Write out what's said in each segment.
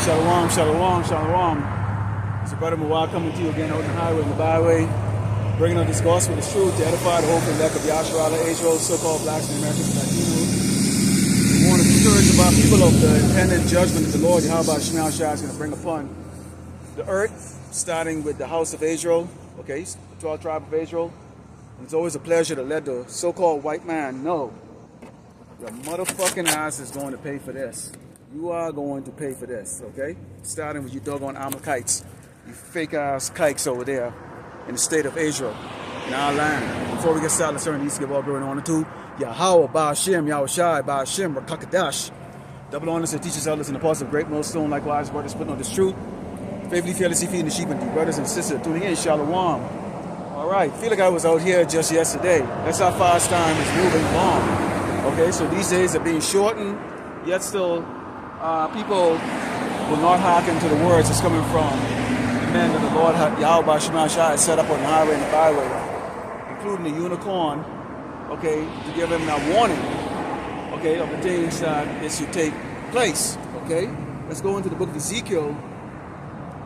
Shalom, shalom, shalom. It's your brother Mawar coming to you again out on the highway and the byway, bringing out this gospel, this truth, to edify the hope and lack of Yahshua, Israel, so-called blacks and Americans and Latinos. We want to be encouraged about people of the impending judgment of the Lord, Yahweh Shema Shah, is going to bring upon the earth, starting with the house of Israel, okay, the 12 tribe of Israel. And it's always a pleasure to let the so-called white man know your motherfucking ass is going to pay for this. You are going to pay for this, okay? Starting with you doggone Amalekites, you fake ass kikes over there in the state of Israel, in our land. Before we get started, let's turn these to give all glory and honor to Yahweh, Ba'ashem, Yahushai, Ba'ashem, Rakakadash. Double honors to teachers, elders, and apostles of great millstone, likewise, brothers putting on this truth. Faithfully, fearlessly feeding the sheep and the brothers and sisters tuning in, Shalom. All right, feel like I was out here just yesterday. That's how fast time is moving along. Okay, so these days are being shortened, yet still people will not hearken to the words that's coming from the men that the Lord Yahweh Shema Shah has set up on the highway and the byway, including the unicorn, okay, to give him a warning, okay, of the things that is to take place, okay. Let's go into the book of Ezekiel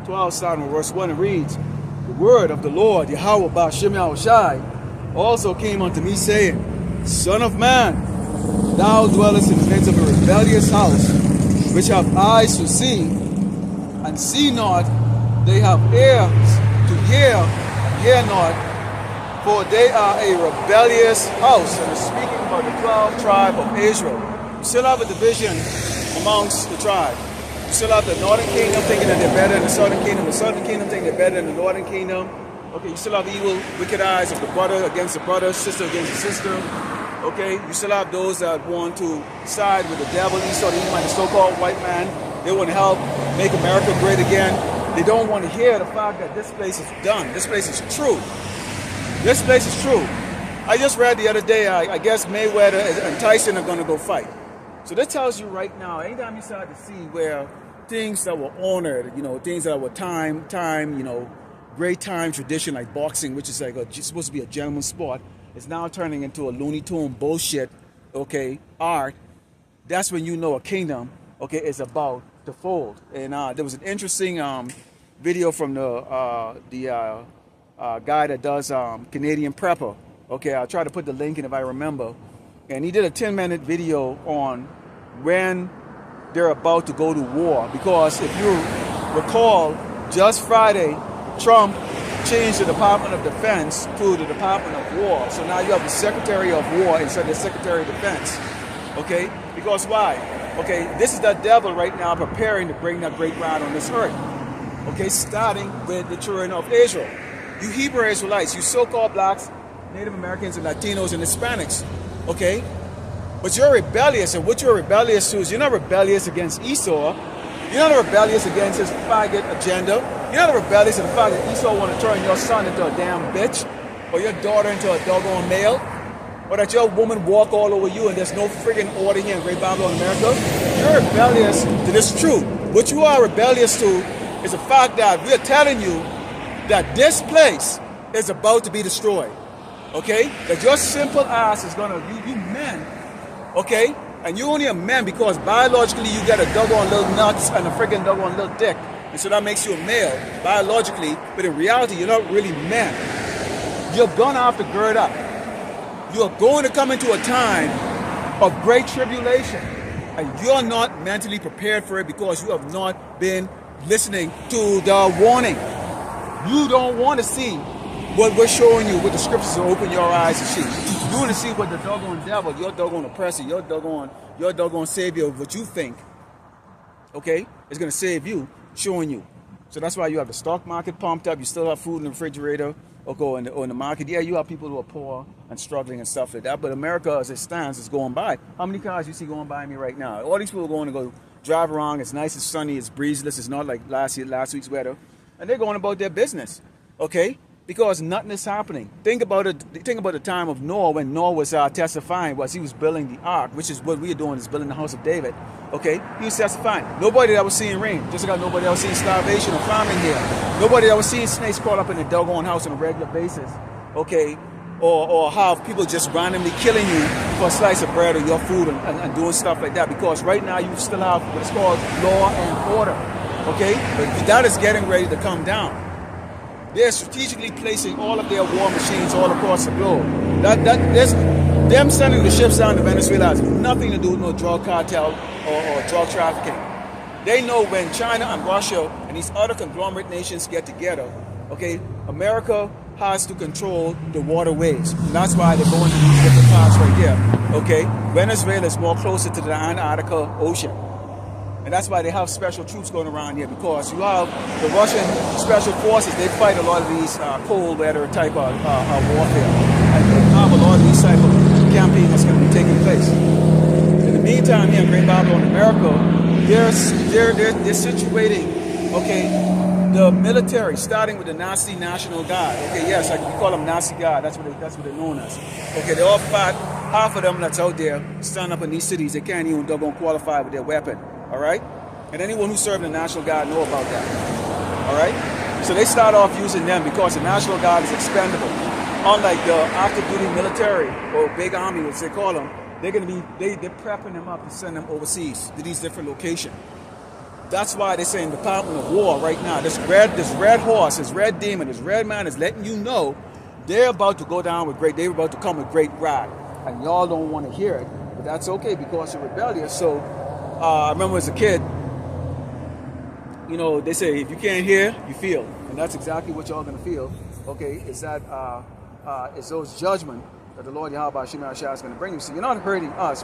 12, starting with verse 1, and reads, "The word of the Lord, Yahweh Ba'ashem Yahushai, also came unto me, saying, Son of man, thou dwellest in the midst of a rebellious house, which have eyes to see, and see not, they have ears to hear, and hear not, for they are a rebellious house." And it's speaking about the 12 tribe of Israel. You still have a division amongst the tribe. You still have the northern kingdom thinking that they're better than the southern kingdom thinking they're better than the northern kingdom. Okay, you still have evil, wicked eyes of the brother against the brother, sister against the sister. Okay, you still have those that want to side with the devil, Esau, the Edomite, the so-called white man. They want to help make America great again. They don't want to hear the fact that this place is done. This place is true. This place is true. I just read the other day, I guess Mayweather and Tyson are going to go fight. So that tells you right now, anytime you start to see where things that were honored, you know, things that were time, you know, great time tradition like boxing, which is like supposed to be a gentleman's sport, is now turning into a Looney Tune bullshit, okay, art. That's when you know a kingdom, okay, is about to fold. And there was an interesting video from the guy that does Canadian Prepper. Okay, I'll try to put the link in if I remember. And he did a 10-minute video on when they're about to go to war. Because if you recall, just Friday, Trump changed the Department of Defense to the Department of War. So now you have the Secretary of War instead of the Secretary of Defense. Okay? Because why? Okay, this is the devil right now preparing to bring that great round on this earth. Okay, starting with the children of Israel. You Hebrew Israelites, you so-called blacks, Native Americans and Latinos and Hispanics. Okay? But you're rebellious, and what you're rebellious to is you're not rebellious against Esau. You're not rebellious against his faggot agenda. You're not rebellious to the fact that Esau want to turn your son into a damn bitch, or your daughter into a doggone male, or that your woman walk all over you and there's no friggin' order here in Great Babylon, America. You're rebellious to this truth. What you are rebellious to is the fact that we're telling you that this place is about to be destroyed. Okay? That your simple ass is gonna, you men, okay? And you're only a man because biologically you got a doggone little nuts and a friggin' doggone little dick. And so that makes you a male, biologically, but in reality, you're not really men. You're gonna have to gird up. You're going to come into a time of great tribulation. And you're not mentally prepared for it because you have not been listening to the warning. You don't want to see what we're showing you, what the scriptures will open your eyes to see. You want to see what the doggone devil, your doggone oppressor, your doggone savior of what you think, okay, is going to save you, showing you. So that's why you have the stock market pumped up. You still have food in the refrigerator, or in the market. Yeah, you have people who are poor and struggling and stuff like that. But America, as it stands, is going by. How many cars you see going by me right now? All these people are going to go drive around. It's nice, it's sunny, it's breezeless. It's not like last week's weather. And they're going about their business, okay? Because nothing is happening. Think about it. Think about the time of Noah, when Noah was testifying, was he was building the ark, which is what we are doing, is building the house of David. Okay, he was testifying. Nobody that was seeing rain, just like nobody that was seeing starvation or famine here. Nobody that was seeing snakes crawl up in the doggone house on a regular basis. Okay, or have people just randomly killing you for a slice of bread or your food and doing stuff like that. Because right now you still have what's called law and order. Okay, but that is getting ready to come down. They're strategically placing all of their war machines all across the globe. There's them sending the ships down to Venezuela has nothing to do with no drug cartel or drug trafficking. They know when China and Russia and these other conglomerate nations get together, okay, America has to control the waterways. And that's why they're going to these different parts right here. Okay, Venezuela is more closer to the Antarctica Ocean. And that's why they have special troops going around here, because you have the Russian special forces. They fight a lot of these cold weather type of warfare. And they have a lot of these type of campaigns that's going to be taking place. In the meantime, here in Great Babylon, America, they're situating, okay, the military, starting with the Nazi National Guard. Okay, yes, we call them Nazi Guard. That's what they're known as. Okay, they all fight. Half of them that's out there stand up in these cities. They can't even qualify with their weapon. All right, and anyone who served in the National Guard know about that. All right, so they start off using them because the National Guard is expendable. Unlike the active duty military or big army, which they call them, they're prepping them up to send them overseas to these different locations. That's why they're saying Department of War right now. This red horse, this red demon, this red man is letting you know they're about to go down with they're about to come with great wrath, and y'all don't want to hear it, but that's okay because you're rebellious. So. I remember as a kid, you know, they say if you can't hear, you feel, and that's exactly what y'all gonna feel. Okay, is that it's those judgment that the Lord Yahweh Shema Shah is gonna bring you. So you're not hurting us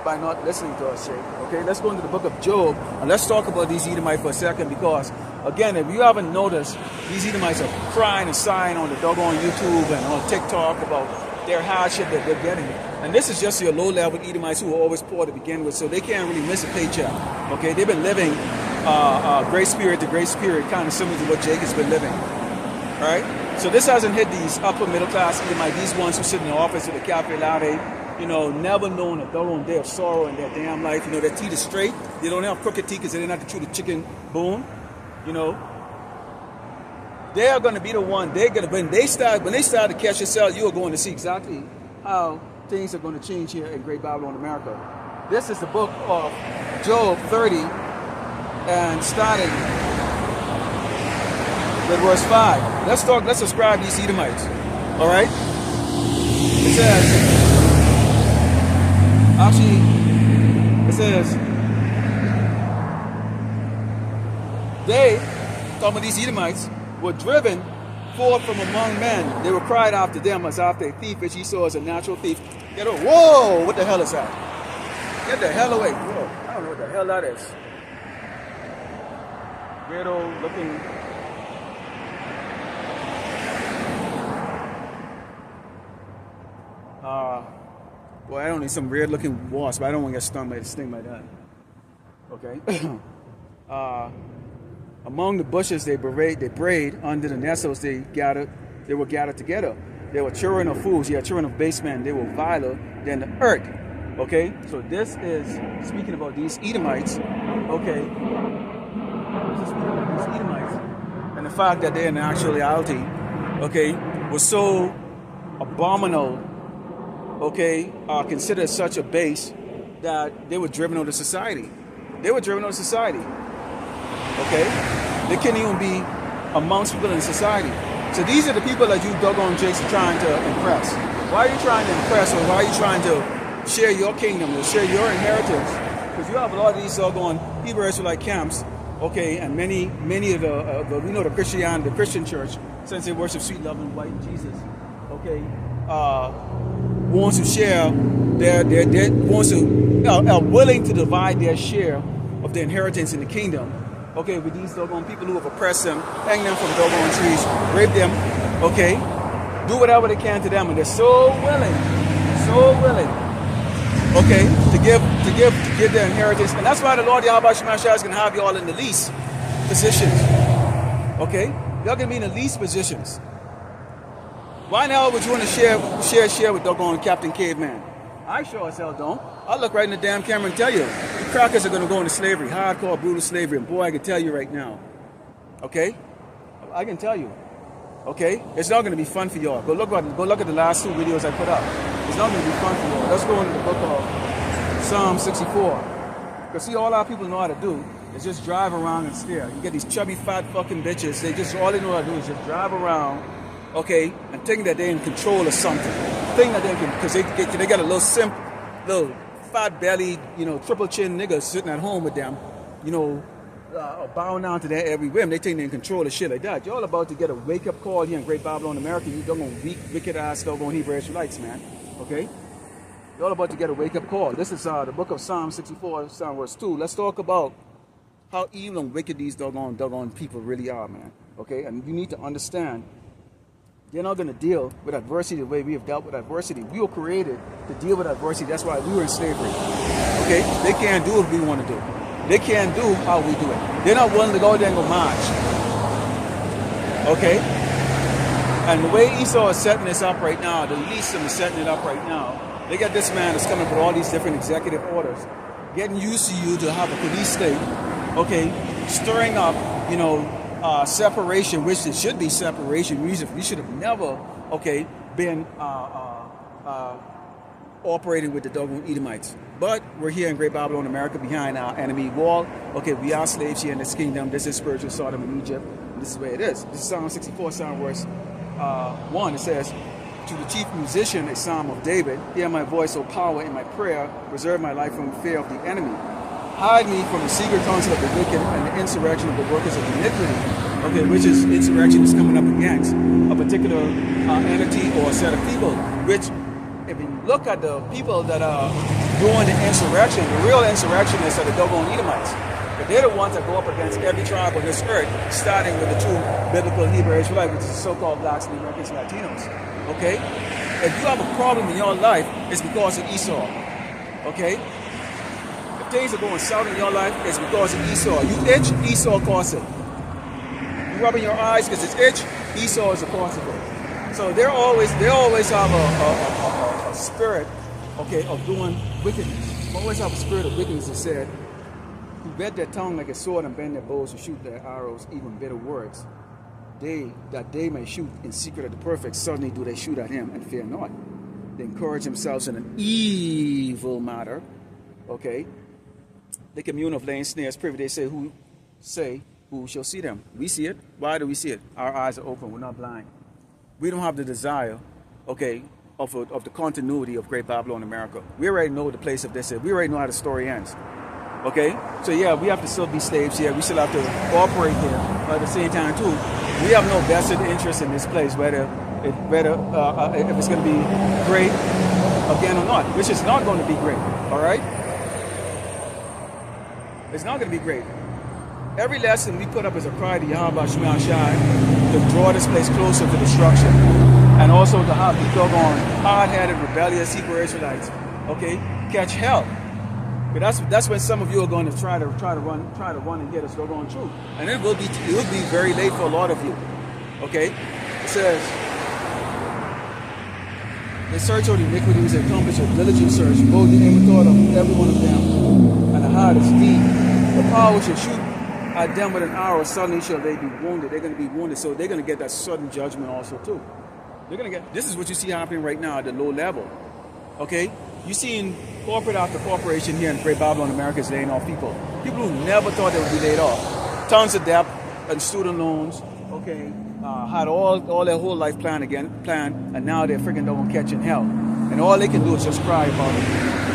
by not listening to us, Shay. Okay, let's go into the book of Job and let's talk about these Edomites for a second, because again, if you haven't noticed, these Edomites are crying and sighing on the doggone YouTube and on TikTok about their hardship that they're getting. And this is just your low-level Edomites who are always poor to begin with, so they can't really miss a paycheck. Okay, they've been living great spirit to great spirit, kind of similar to what Jacob's been living. All right, so this hasn't hit these upper middle-class Edomites, these ones who sit in the office with a cafe latte, you know, never known a thorough day of sorrow in their damn life. You know, their teeth is straight. They don't have crooked teeth because they didn't have to chew the chicken bone. You know, they are going to be the one. When they start to catch yourself, you are going to see exactly how things are going to change here in Great Babylon, America. This is the book of Job 30, and starting with verse 5. Let's describe these Edomites. All right. It says, they, talking about these Edomites, were driven forth from among men. They were cried after them as after a thief, which he saw as a natural thief. Get away. Whoa, what the hell is that? Get the hell away. Whoa, I don't know what the hell that is. Weirdo looking. Boy, I don't need some weird looking wasp. I don't want to get stung by this thing like that. Okay. Among the bushes they brayed, under the nettles they were gathered together. They were children of fools, children of base men. They were viler than the earth. Okay, so this is speaking about these Edomites. Okay, this is speaking about these Edomites and the fact that they in actuality, okay, were so abominable. Okay, considered such a base that they were driven out of society. They were driven out of society. Okay, they can't even be amongst people in society. So these are the people that you doggone jakes are trying to impress. Why are you trying to impress, or why are you trying to share your kingdom or share your inheritance? Because you have a lot of these doggone Hebrew Israelite camps, okay, and many of the we know the Christian church, since they worship sweet, loving, white Jesus, okay, wants to share are willing to divide their share of the inheritance in the kingdom. Okay, with these doggone people who have oppressed them, hang them from doggone trees, rape them, okay, do whatever they can to them, and they're so willing, okay, to give their inheritance. And that's why the Lord Yahweh Shema Shah is going to have you all in the least positions. Okay, y'all going to be in the least positions. Why now would you want to share with doggone Captain Caveman? I sure as hell don't. I'll look right in the damn camera and tell you, you crackers are going to go into slavery, hardcore, brutal slavery. And boy, I can tell you right now. Okay? I can tell you. Okay? It's not going to be fun for y'all. Go look at the last two videos I put up. It's not going to be fun for y'all. Let's go into the book of Psalm 64. Because see, all our people know how to do They just drive around and stare. You get these chubby, fat fucking bitches. They just, all they know how to do is just drive around, okay, and think that they're in control of something. Think that they can, because they got a little fat belly, you know, triple chin niggas sitting at home with them, you know, bowing down to their every whim. They think they're in control of shit like that. You're all about to get a wake-up call here in Great Babylon, America. You doggone weak, wicked-ass doggone Hebrew Israelites, man, okay? You're all about to get a wake-up call. This is the book of Psalm 64, Psalm verse 2. Let's talk about how evil and wicked these doggone people really are, man. Okay? And you need to understand, they're not going to deal with adversity the way we have dealt with adversity. We were created to deal with adversity. That's why we were in slavery. Okay? They can't do what we want to do. They can't do how we do it. They're not willing to go there and go march. Okay? And the way Esau is setting this up right now, the least of them is setting it up right now, they got this man that's coming with all these different executive orders, getting used to you to have a police state, okay, stirring up, you know, separation, which it should be separation. We should have never, okay, been operating with the doggone Edomites. But we're here in Great Babylon, America, behind our enemy wall. Okay, we are slaves here in this kingdom. This is spiritual Sodom in Egypt. This is the way it is. This is Psalm 64, Psalm verse 1. It says, to the chief musician, a psalm of David, hear my voice, O power, in my prayer, preserve my life from the fear of the enemy. Hide me from the secret counsel of the wicked and the insurrection of the workers of iniquity. Okay, which is insurrection is coming up against a particular entity or a set of people, which, if you look at the people that are doing the insurrection, the real insurrectionists are the doggone Edomites. But they're the ones that go up against every tribe on this earth, starting with the true biblical Hebrew Israelite, which is the so-called blacks, and Americans, and Latinos. Okay? If you have a problem in your life, it's because of Esau. Okay? If things are going south in your life, it's because of Esau. You itch, Esau caused it. You rubbing your eyes because it's itch, Esau is the cause of it. So they always have a spirit, okay, of doing wickedness. They always have a spirit of wickedness that said, who bend their tongue like a sword and bend their bows and shoot their arrows, even bitter words. That they may shoot in secret at the perfect, suddenly do they shoot at him and fear not. They encourage themselves in an evil matter. Okay? They commune of laying snares privy. They say, who shall see them? We see it. Why do we see it? Our eyes are open. We're not blind. We don't have the desire, okay, of the continuity of Great Babylon, America. We already know the place of this. We already know how the story ends. Okay? So yeah, we have to still be slaves here. We still have to operate here. But at the same time, too, we have no vested interest in this place, whether if it's going to be great again or not, which is not going to be great. All right? It's not going to be great. Every lesson we put up is a cry to Yahweh Shema Shai to draw this place closer to destruction, and also to have the doggone hard-headed, rebellious Hebrew Israelites, okay, catch hell. But that's when some of you are going to try to run and get us doggone true, and it will be very late for a lot of you. Okay, it says, they search out iniquities and accomplish a diligent search, both the inventory of every one of them, and the heart is deep. The power shall shoot at them with an arrow, suddenly shall they be wounded. They're going to be wounded, so they're going to get that sudden judgment also too. They're going to get. This is what you see happening right now at the low level. Okay, you seeing corporate after corporation here in Great Babylon, America is laying off people. People who never thought they would be laid off. Tons of debt and student loans. Okay, had all their whole life planned, and now they're freaking doggone catching hell. And all they can do is just cry about it.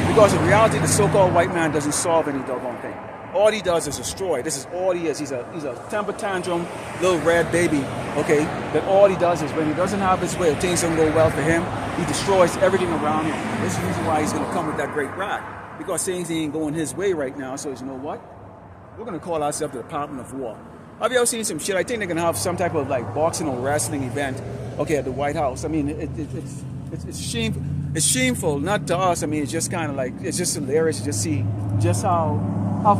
Because in reality, the so-called white man doesn't solve any doggone thing. All he does is destroy. This is all he is. He's a temper tantrum little red baby. Okay, that all he does is when he doesn't have his way, if things don't go well for him, he destroys everything around him. This is the reason why he's going to come with that great wrath, because things ain't going his way right now. So you know what? We're going to call ourselves the Department of War. Have you ever seen some shit? I think they're going to have some type of like boxing or wrestling event, okay, at the White House. I mean, it's shameful. It's shameful, not to us. I mean, it's just kind of like, it's just hilarious to just see just how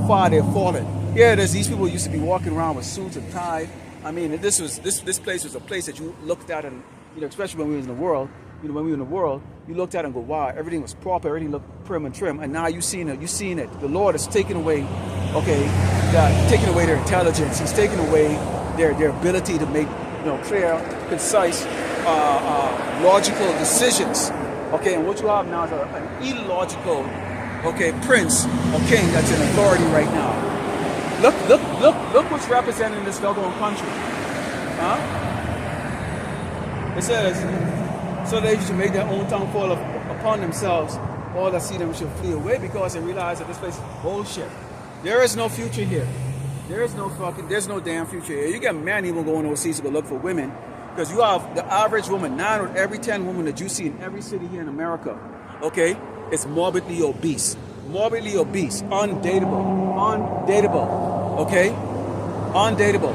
far they've fallen. Yeah, these people used to be walking around with suits and ties. I mean, this place was a place that you looked at, and you know, especially when we was in the world. You know, when we were in the world, you looked at it and go, wow, everything was proper, everything looked prim and trim, and now you've seen it. The Lord is taking away, okay, taking away their intelligence. He's taking away their ability to make, you know, clear, concise, logical decisions. Okay, and what you have now is an illogical, okay, prince or king that's in authority right now. Look what's representing this doggone country. Huh? It says, so they should make their own tongue fall upon themselves. All that see them should flee away because they realize that this place is bullshit. There is no future here. There's no damn future here. You get men even going overseas to go look for women because you have the average woman, 9 out of every 10 women that you see in every city here in America, okay, is morbidly obese. Morbidly obese, undateable, okay, undateable.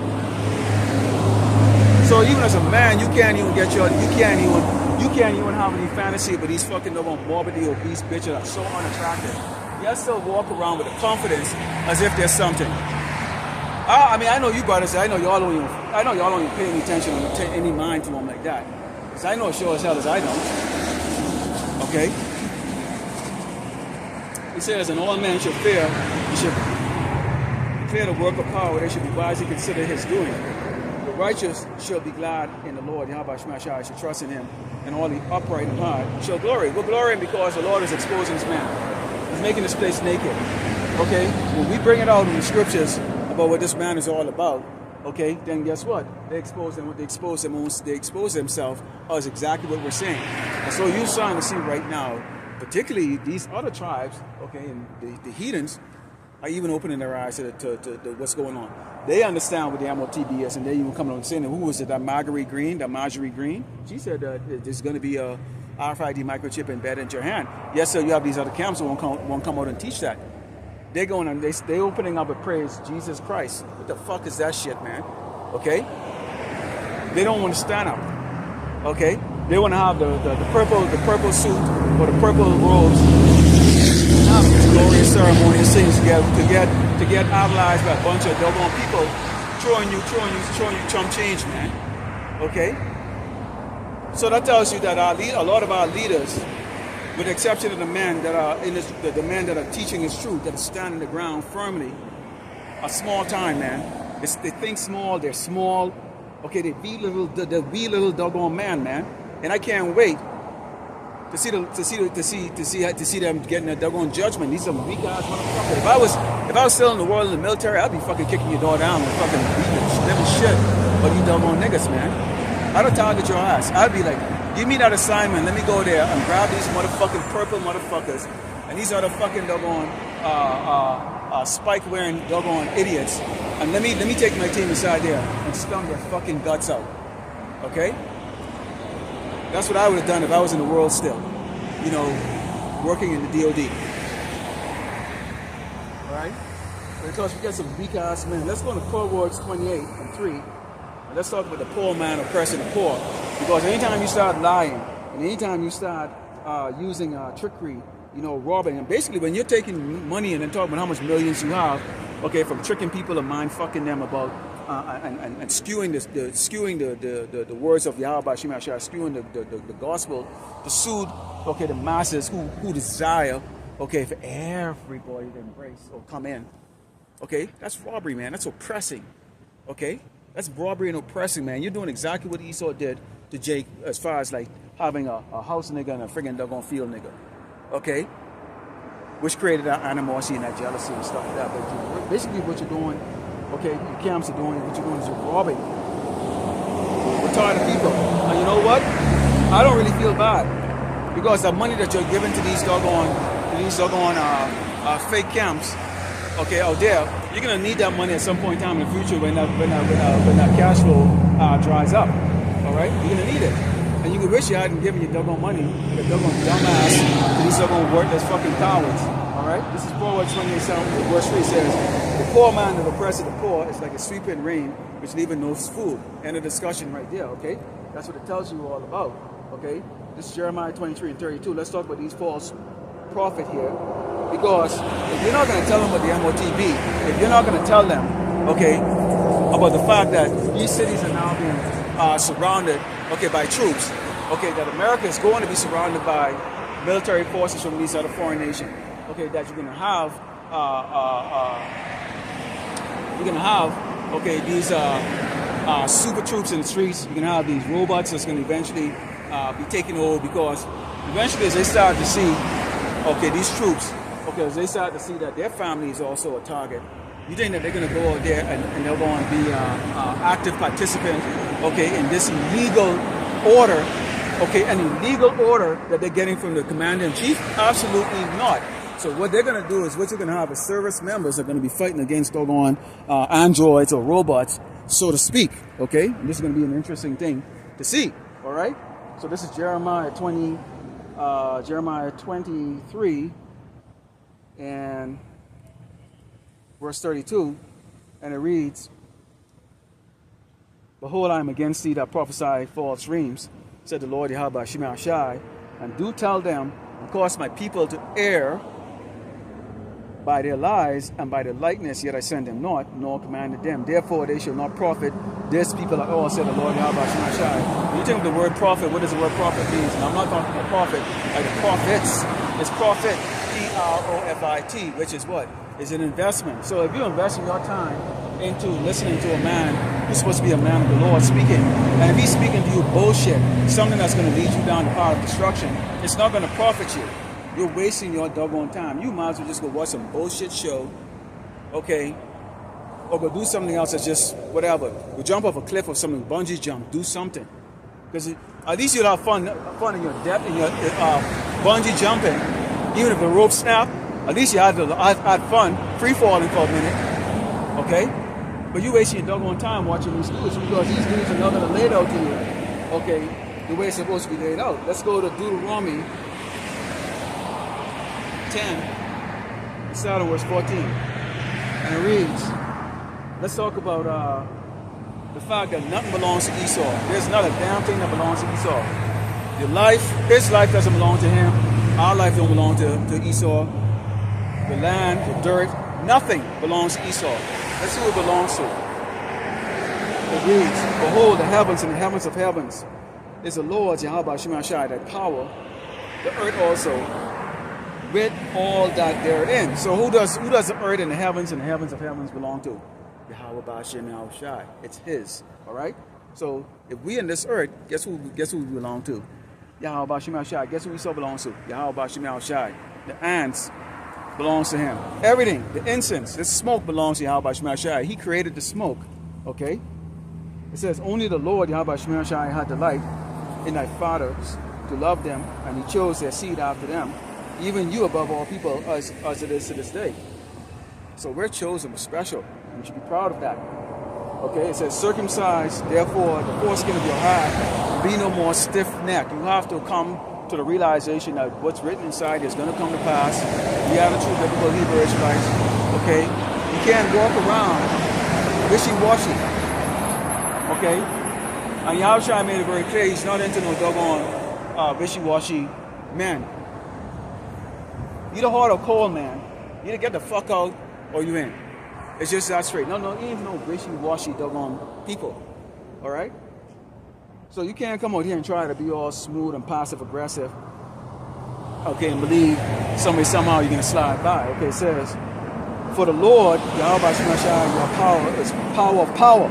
So even as a man, you can't even have any fantasy about these fucking morbidly obese bitches that are so unattractive. You still walk around with a confidence as if there's something. I mean, I know you brothers. I know y'all don't even pay any attention or any mind to them like that. Cause I know sure as hell as I don't. Okay. He says, and all men should fear. He should fear the work of power. They should be wisely consider his doing. The righteous shall be glad in the Lord. Yahweh Shemashai should trust in him, and all the upright in heart shall glory. We're glorying because the Lord is exposing this man. He's making this place naked. Okay? When we bring it out in the scriptures about what this man is all about, okay, then guess what? They expose themselves as exactly what we're saying. And so you're starting to see right now, particularly these other tribes, okay, and the heathens are even opening their eyes to what's going on. They understand what the MOTB is, and they even coming on and saying, who was it, that Marjorie Green? She said that there's going to be a RFID microchip embedded into your hand. Yes, sir, you have these other camps that won't come out and teach that. They're going and they opening up a praise Jesus Christ. What the fuck is that shit, man? Okay? They don't want to stand up. Okay? They want to have the purple suit or the purple robes. Have these glorious ceremonious things to get idolized by a bunch of doggone people throwing you chump change, man. Okay? So that tells you that a lot of our leaders, with the exception of the men that are the men that are teaching his truth, that are standing the ground firmly, are small time, man. They think small, they're small. Okay, they be little doggone man. And I can't wait to see them getting a doggone judgment. These are weak ass motherfuckers. If I was still in the world in the military, I'd be fucking kicking your door down and fucking beating the shit. But you doggone niggas, man. I don't target your ass. I'd be like, give me that assignment. Let me go there and grab these motherfucking purple motherfuckers and these other fucking doggone spike wearing doggone idiots. And let me take my team inside there and stomp their fucking guts out. Okay? That's what I would have done if I was in the world still. You know, working in the DOD. Alright? Because we got some weak ass men. Let's go to Proverbs 28:3. Let's talk about the poor man oppressing the poor. Because anytime you start lying, and anytime you start using trickery, you know, robbing, and basically when you're taking money and then talking about how much millions you have, okay, from tricking people and mind fucking them about and skewing the words of Yahweh Shemashah, skewing the gospel to soothe, okay, the masses who desire, okay, for everybody to embrace or come in. Okay, that's robbery, man. That's oppressing. Okay. That's robbery and oppressing, man. You're doing exactly what Esau did to Jake as far as like having a house nigga and a friggin' doggone field nigga. Okay? Which created that animosity and that jealousy and stuff like that. But basically what you're doing, okay, your camps are doing, what you're doing is you're robbing retarded people. And you know what? I don't really feel bad. Because the money that you're giving to these doggone fake camps, okay, out there, you're gonna need that money at some point in time in the future when that cash flow dries up. All right, you're gonna need it, and you could wish you hadn't given your doggone money, your doggone dumbass, to these doggone worthless fucking cowards. All right, this is Proverbs 28:7, verse 3 says, "The poor man that oppresses the poor is like a sweeping rain, which leaveth no food." End of discussion right there. Okay, that's what it tells you all about. Okay, this is Jeremiah 23:32. Let's talk about these false prophet here. Because if you're not going to tell them about the MOTB, if you're not going to tell them, okay, about the fact that these cities are now being surrounded, okay, by troops, okay, that America is going to be surrounded by military forces from these other foreign nations, okay, that you're going to have, okay, these super troops in the streets. You're going to have these robots that's going to eventually be taking over because eventually as they start to see, okay, these troops. Okay, as they start to see that their family is also a target, You think that they're going to go out there and they're going to be active participants, okay, in this illegal order, okay, an illegal order that they're getting from the commander-in-chief? Absolutely not. So what they're going to do is what you're going to have is service members are going to be fighting against doggone androids or robots, so to speak, okay? And this is going to be an interesting thing to see, all right? So this is Jeremiah 23 and verse 32, and it reads, "Behold, I am against thee that prophesy false dreams, said the Lord Yahweh Shema Shai, and do tell them, and cause my people to err by their lies and by their likeness, yet I send them not, nor commanded them. Therefore they shall not profit this people at all, said the Lord Yahweh Shema Shai." When you think of the word prophet, what does the word prophet mean? And I'm not talking about prophet like the prophets. It's prophet, P-R-O-F-I-T, which is what? Is an investment. So if you invest in your time into listening to a man who's supposed to be a man of the Lord speaking, and if he's speaking to you bullshit, something that's going to lead you down the path of destruction, it's not going to profit you. You're wasting your doggone time. You might as well just go watch some bullshit show, okay, or go do something else that's just whatever. Go jump off a cliff or something, bungee jump, do something. Because at least you'll have fun in your depth, in your bungee jumping, even if the rope snap. At least you had fun, free falling for a minute, okay? But you wasting your doggone time watching these dudes because these dudes are not going to lay it out to you, okay, the way it's supposed to be laid out. Let's go to Deuteronomy 10, start on verse 14, and it reads, let's talk about the fact that nothing belongs to Esau. There's not a damn thing that belongs to Esau. Your life, his life doesn't belong to him. Our life don't belong to Esau. The land, the dirt, nothing belongs to Esau. Let's see who it belongs to. It reads, "Behold, the heavens and the heavens of heavens is the Lord's, Yahweh Shema Shai, that power, the earth also, with all that therein." So who does the earth and the heavens of heavens belong to? Yahweh Shema Shai. It's his. All right? So if we in this earth, guess who we belong to? Yahweh Shema Shai. Guess who we still belongs to? Yahweh Shema Shai. The ants belongs to him. Everything, the incense, the smoke belongs to Yahweh Shema Shai. He created the smoke. Okay? It says, "Only the Lord Yahweh Shema Shai had delight in thy fathers to love them, and he chose their seed after them, even you above all people, as it is to this day." So we're chosen, we're special. We should be proud of that. Okay, it says, "Circumcise, therefore, the foreskin of your heart, be no more stiff-necked." You have to come to the realization that what's written inside is going to come to pass. We are the true biblical Hebrew Israelites. Okay, you can't walk around wishy-washy. Okay, and Yahushua made it very clear he's not into no doggone wishy-washy men. You the hard or cold man. You either get the fuck out or you in. It's just that straight. No, he ain't no wishy-washy doggone people. All right? So you can't come out here and try to be all smooth and passive-aggressive, okay, and believe somehow you're going to slide by. Okay, it says, "For the Lord, Yahweh Shema Shai, your power is power of power."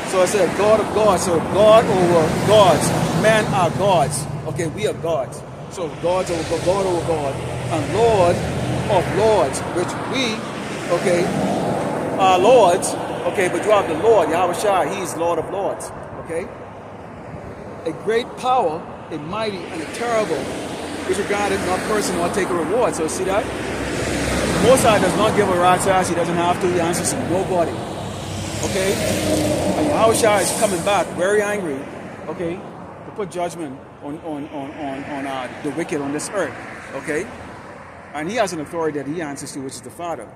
So it said, God of gods. So God over gods. Men are gods. Okay, we are gods. So God over God. And Lord of lords, which we, okay, are lords. Okay, but you have the Lord, Yahweh Shai. He's Lord of lords. Okay? A great power, a mighty and a terrible, which regarded not person or take a reward. So see that? The Most High does not give a rat's ass. He doesn't have to. He answers to nobody. Okay? And Yahushua is coming back very angry, okay, to put judgment on the wicked on this earth. Okay? And he has an authority that he answers to, which is the Father.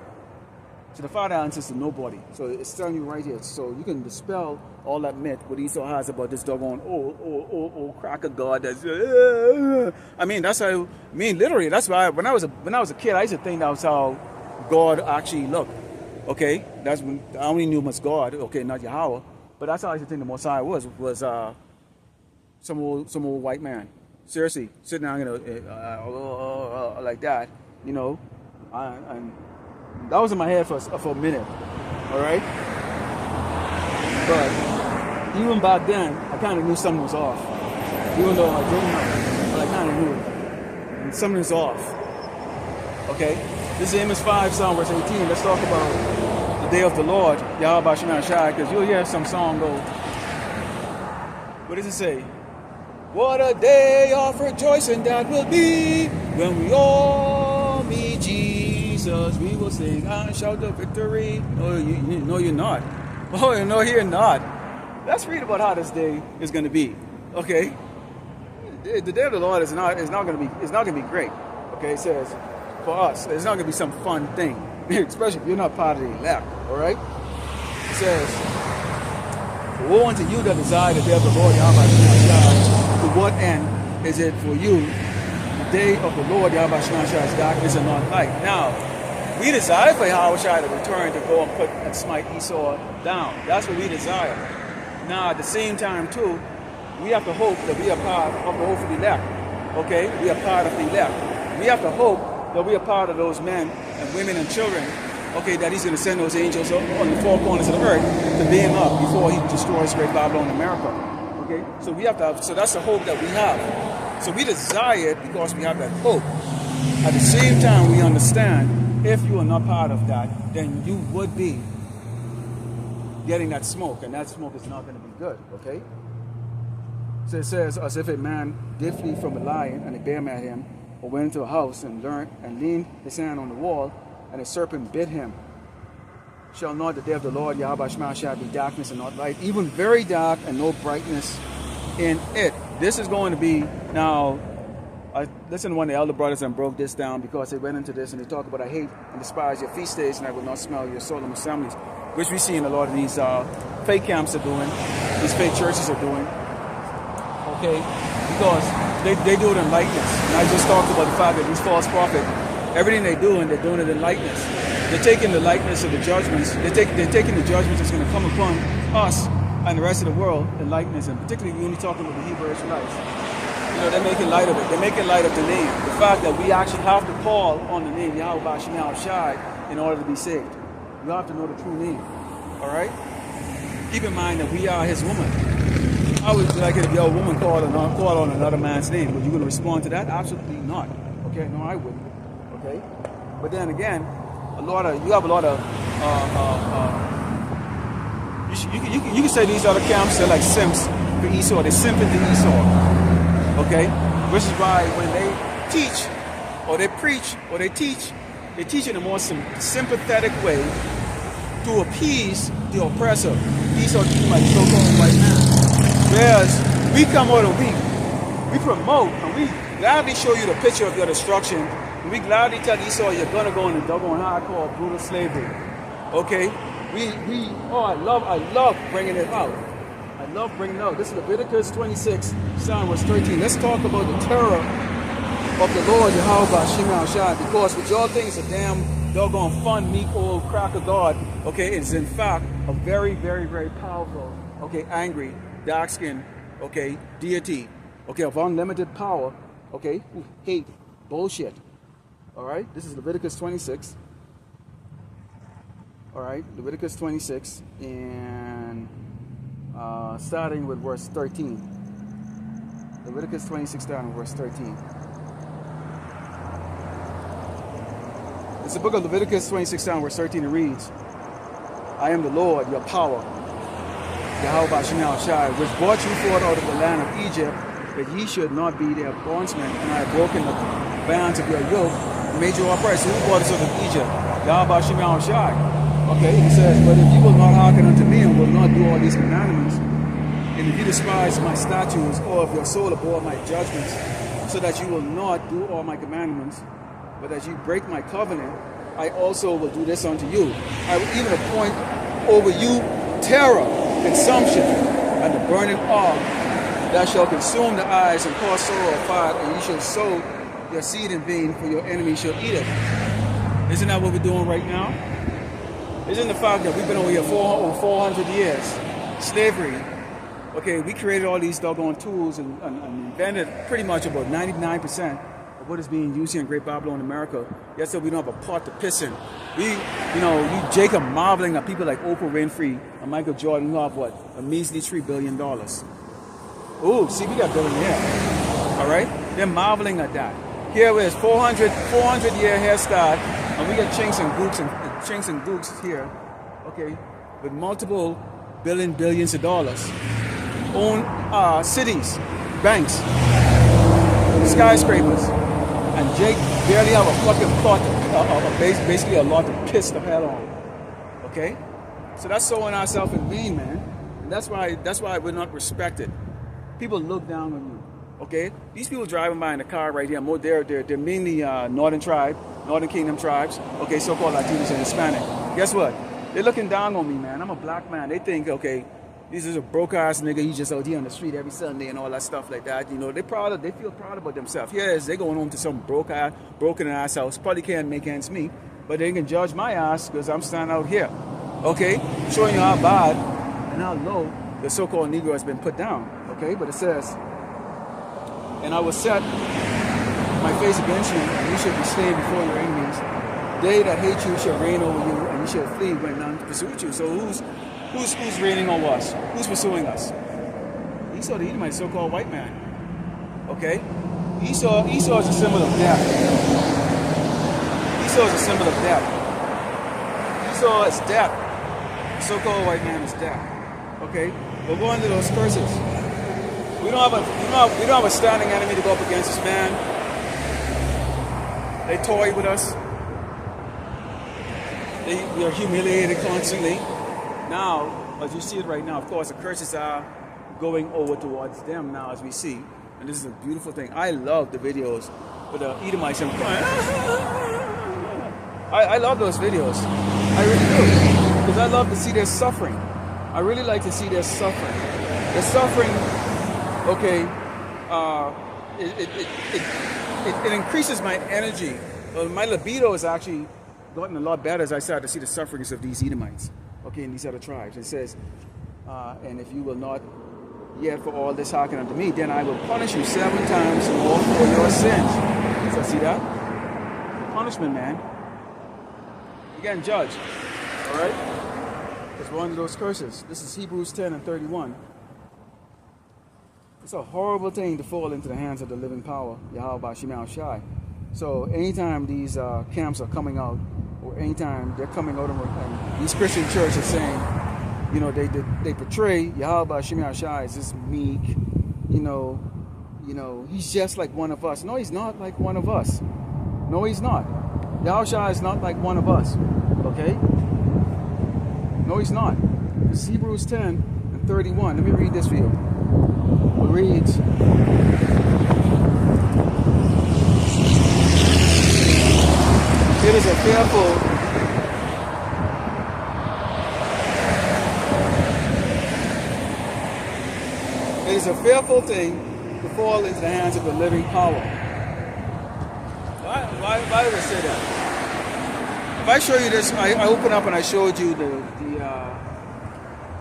So the Father answers to nobody. So it's telling you right here. So you can dispel all that myth what Esau has about this doggone old cracker God. That's I mean, that's how. I mean, literally. That's why when I was a kid, I used to think that was how God actually looked. Okay, that's when I only knew him as God. Okay, not Yahweh, but that's how I used to think the Most High was some old white man. Seriously, sitting down, like that, you know, and that was in my head for a minute. All right, but even back then, I kind of knew something was off. Even though I didn't know, but I kind of knew and something was off. Okay, this is Amos 5, Psalm verse 18. Let's talk about the day of the Lord, Yahweh Shema Shai, because you'll hear some song go, what does it say? What a day of rejoicing that will be when we all meet Jesus. We will sing and shout the victory. No, no, you're not. Oh, no, you're not. Let's read about how this day is going to be. Okay, the day of the Lord is not going to be great. Okay, it says for us, it's not going to be some fun thing, especially if you're not part of the elect. All right, it says, woe unto you that desire the day of the Lord, Yahweh. To what end is it for you? The day of the Lord, Yahweh is darkness and not light. Now, we desire for Yahweh to return to go and smite Esau down. That's what we desire. Now, at the same time, too, we have to hope that we are part of the hopeful elect. Okay? We are part of the elect. We have to hope that we are part of those men and women and children, okay, that he's going to send those angels on the four corners of the earth to beam up before he destroys great Babylon, America. Okay? So we have to have, so that's the hope that we have. So we desire it because we have that hope. At the same time, we understand if you are not part of that, then you would be getting that smoke, and that smoke is not going to be good, okay? So it says, as if a man did flee from a lion, and a bear met him, or went into a house and leaned his hand on the wall, and a serpent bit him. Shall not the day of the Lord, Yahweh Shema shall be darkness and not light, even very dark and no brightness in it. This is going to be, now, I listened to one of the elder brothers and broke this down because they went into this and they talk about, I hate and despise your feast days and I will not smell your solemn assemblies, which we see in a lot of these fake camps are doing, these fake churches are doing, okay, because they do it in lightness. And I just talked about the fact that these false prophets, everything they're doing it in lightness. They're taking the likeness of the judgments, they're taking the judgments that's going to come upon us and the rest of the world in likeness, and particularly when you're talking about the Hebrew Israelites. You know, they're making light of it. They're making light of the name. The fact that we actually have to call on the name Yahweh Shem Shai in order to be saved. You have to know the true name. All right? Keep in mind that we are his woman. How would you like it if your woman called on another man's name? Would you going to respond to that? Absolutely not. Okay? No, I wouldn't. Okay? But then again, you have a lot of you can say these other camps, they're like simps for Esau. They're simping to Esau. Okay? Which is why when they teach, or they preach, or they teach in a more sympathetic way to appease the oppressor. Esau teaching like so-called white man. Whereas we come out and we promote, and we gladly show you the picture of your destruction, and we gladly tell Esau you're gonna go in the doggone hardcore brutal slavery. Okay? I love bringing it out. I love bringing it out. This is Leviticus 26, verse 13. Let's talk about the terror of the Lord Yahweh Shem Shai, because what y'all think is a damn doggone fun, meek old cracker God, okay, it's in fact a very, very, very powerful, okay, angry, dark-skinned, okay, deity, okay, of unlimited power, okay, who hate bullshit. All right, this is Leviticus 26. All right, Leviticus 26, and starting with verse 13. Leviticus 26, starting with verse 13. It's the book of Leviticus 26, starting with verse 13. It reads, I am the Lord, your power, Yahweh Shem Shai, which brought you forth out of the land of Egypt, that ye should not be their bondsmen, and I have broken the bands of your yoke, and made you upright. So who brought us out of Egypt? Yahweh Shem Shai. Okay, he says, but if you will not hearken unto me and will not do all these commandments, and if you despise my statutes, or if your soul abhor my judgments, so that you will not do all my commandments, but that you break my covenant, I also will do this unto you. I will even appoint over you terror, consumption, and the burning ark that shall consume the eyes and cause sorrow of fire, and you shall sow your seed in vain, for your enemy shall eat it. Isn't that what we're doing right now? Isn't the fact that we've been over here over 400 years, slavery, okay, we created all these doggone tools and invented pretty much about 99% of what is being used here in Great Babylon, America. Yes, so we don't have a pot to piss in. You Jacob marveling at people like Oprah Winfrey and Michael Jordan who have what? A measly $3 billion. Ooh, see, we got billionaire. All right? They're marveling at that. Here is 400 year hair start, and we got chinks and gooks here, okay, with multiple billions of dollars, own cities, banks, skyscrapers, and Jake barely have a fucking plot, basically a lot to piss the hell on. Okay, so that's sowing ourselves in vain, man, and that's why we're not respected. People look down on you. Okay, these people driving by in the car right here, they're mainly Northern Kingdom tribes. Okay, so-called Latinos and Hispanic. Guess what? They're looking down on me, man. I'm a black man. They think, okay, this is a broke ass nigga. He just out here on the street every Sunday and all that stuff like that. You know, they feel proud about themselves. Yes, they're going home to some broken ass house. Probably can't make ends meet, but they can judge my ass because I'm standing out here. Okay, showing you how bad and how low the so-called Negro has been put down. Okay, but it says, and I will set my face against you, and you shall be slain before your enemies. They that hate you shall reign over you, and you shall flee when none pursue you. So who's reigning over us? Who's pursuing us? Esau the Edomite, so-called white man. Okay? Esau is a symbol of death. Esau is a symbol of death. Esau is death. The so-called white man is death. Okay? We'll go into those curses. We don't have a standing enemy to go up against this man. They toy with us. We are humiliated constantly. Now, as you see it right now, of course, the curses are going over towards them now, as we see. And this is a beautiful thing. I love the videos with the Edomites and crying. I love those videos. I really do. Because I love to see their suffering. I really like to see their suffering. The suffering, okay, it increases my energy. My libido has actually gotten a lot better as I started to see the sufferings of these Edomites, okay, in these other tribes. It says, and if you will not yet for all this hearken unto me, then I will punish you 7 times more for your sins. So see that? Punishment, man. You're getting judged, all right? It's one of those curses. This is Hebrews 10 and 31. It's a horrible thing to fall into the hands of the living power, Yahweh Shemel Shai. So anytime these camps are coming out, or anytime they're coming out and these Christian churches saying, you know, they portray Yahweh Shemel Shai as this meek, you know, he's just like one of us. No, he's not like one of us. No, he's not. Yahweh Shai is not like one of us. Okay? No, he's not. It's Hebrews 10 and 31. Let me read this for you. It reads, it is a fearful thing to fall into the hands of the living power. Why do I say that? If I show you this, I open up and I showed you the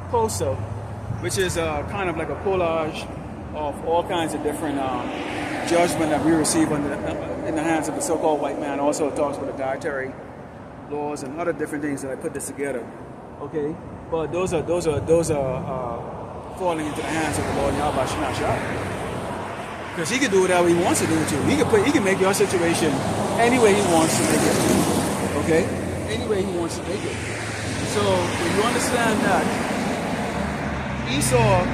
Paso, which is kind of like a collage of all kinds of different judgment that we receive in the hands of the so-called white man. Also, it talks about the dietary laws and other different things that I put this together. Okay, but those are falling into the hands of the Lord Yahweh Shemel Shai. Because he can do whatever he wants to do with you. He can make your situation any way he wants to make it. Okay, any way he wants to make it. So when you understand that Esau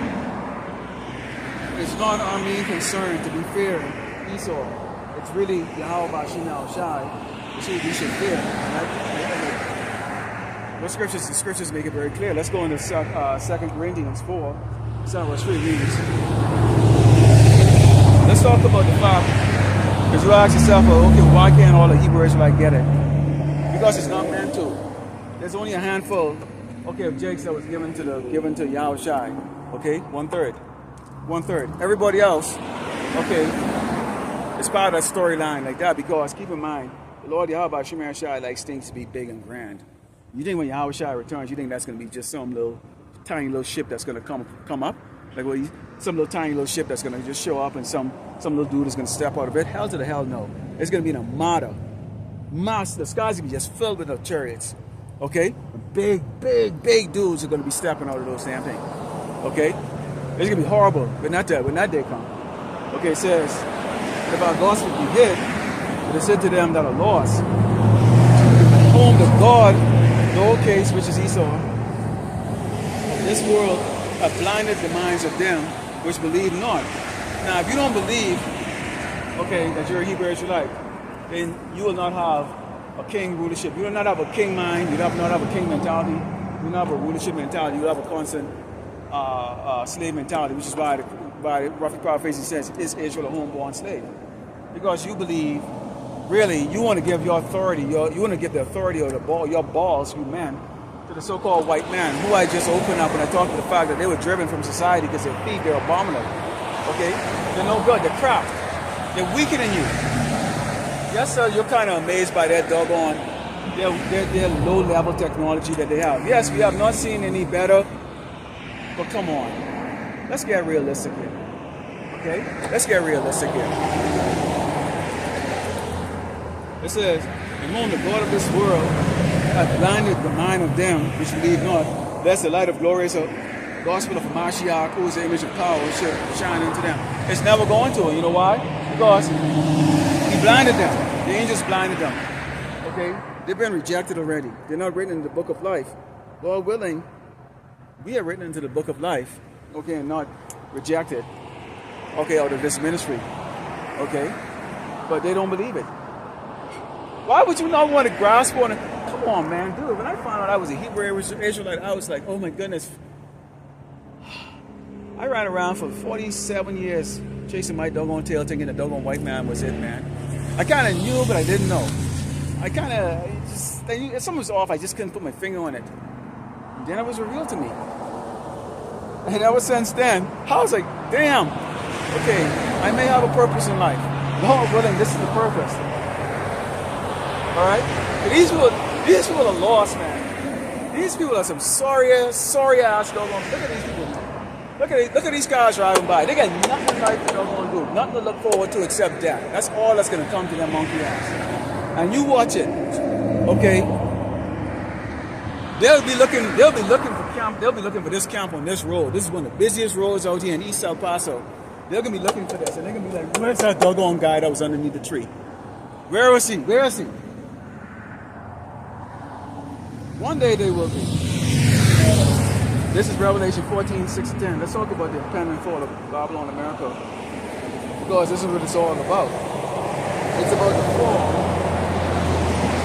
is not our main concern to be fearing. Esau, it's really Yahweh Shemel Shai, which we should fear. Right? The scriptures make it very clear. Let's go into 2 Corinthians 4, 7 verse 3 reads. Let's talk about the fact, because you ask yourself, okay, why can't all the Hebrew Israelites get it? Because it's not meant to. There's only a handful, okay, of jakes that was given to Yahweh Shai. Okay, 1/3. 1/3. Everybody else, okay, it's part of that storyline like that, because keep in mind, the Lord Yahweh Shemel Shai likes things to be big and grand. You think when Yahweh Shai returns, you think that's going to be just some tiny little ship that's going to come up? Like some little tiny little ship that's going to just show up and some little dude is going to step out of it? Hell to the hell no. It's going to be an armada. The sky's going to be just filled with the chariots. Okay? Big dudes are going to be stepping out of those damn things. Okay? It's going to be horrible when that day comes. Okay, it says, if our gospel be hid, it is said to them that are lost, whom the God lowercase, which is Esau, of this world have blinded the minds of them which believe not. Now, if you don't believe, okay, that you're a Hebrew Israelite, then you will not have a king rulership. You will not have a king mind. You will not have a king mentality. You will not have a rulership mentality. You will have a constant slave mentality, which is why roughly paraphrasing says, is Israel a homeborn slave? Because you believe, really, you want to give your authority, you want to give the authority of your balls, you men, to the so-called white man, who I just opened up when I talked to the fact that they were driven from society because their feet, they're abominable. Okay? They're no good. They're crap. They're weaker than you. Yes, sir, you're kind of amazed by that doggone, their low-level technology that they have. Yes, we have not seen any better, but come on. Let's get realistic here. Okay? Let's get realistic here. It says, and whom the God of this world hath blinded the mind of them which believe not, lest the light of glorious gospel of Mashiach, who is the image of power, should shine into them. It's never going to. You know why? Because he blinded them. The angels blinded them. Okay? They've been rejected already. They're not written in the book of life. Lord willing, we are written into the book of life. Okay, and not rejected. Okay, out of this ministry. Okay? But they don't believe it. Why would you not want to grasp on it? Come on, man, dude. When I found out I was a Hebrew Israelite, I was like, oh my goodness. I ran around for 47 years chasing my doggone tail, thinking the doggone white man was it, man. I kind of knew, but I didn't know. I kind of just, something was off. I just couldn't put my finger on it. And then it was revealed to me. And ever since then, I was like, damn. Okay, I may have a purpose in life. Lord willing, this is the purpose. All right? But these people are lost, man. These people are some sorry ass doggone. Look at these people. Look at these cars driving by. They got nothing in life that they're going to do. Nothing to look forward to except death. That's all that's going to come to them monkey ass. And you watch it. Okay? They'll be looking for camp. They'll be looking for this camp on this road. This is one of the busiest roads out here in East El Paso. They're going to be looking for this. And they're going to be like, where's that doggone guy that was underneath the tree? Where is he? Where is he? One day they will be. This is Revelation 14, 6 to 10. Let's talk about the impending fall of Babylon, America. Because this is what it's all about. It's about the fall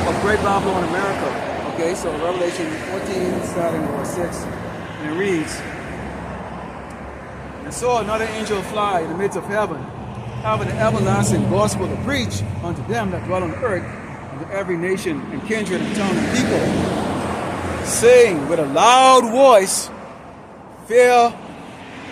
of Great Babylon, America. Okay, so Revelation 14, starting at verse 6. And it reads, and saw another angel fly in the midst of heaven, having the everlasting gospel to preach unto them that dwell on the earth, and to every nation and kindred and tongue and people, saying with a loud voice, fear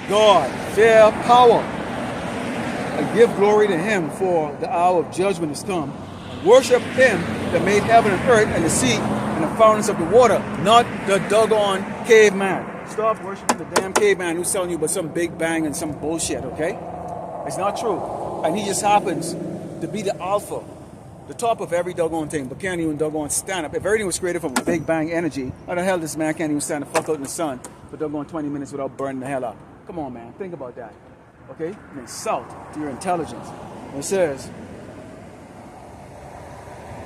God, fear power, and give glory to him, for the hour of judgment is come. And worship him that made heaven and earth and the sea and the fountains of the water, not the doggone caveman. Stop worshiping the damn caveman who's telling you about some big bang and some bullshit, okay? It's not true. And he just happens to be the alpha, the top of every doggone thing, but can't even doggone stand up. If everything was created from a big bang energy, how the hell this man can't even stand the fuck out in the sun for doggone 20 minutes without burning the hell up? Come on, man. Think about that. Okay? An insult to your intelligence. And it says,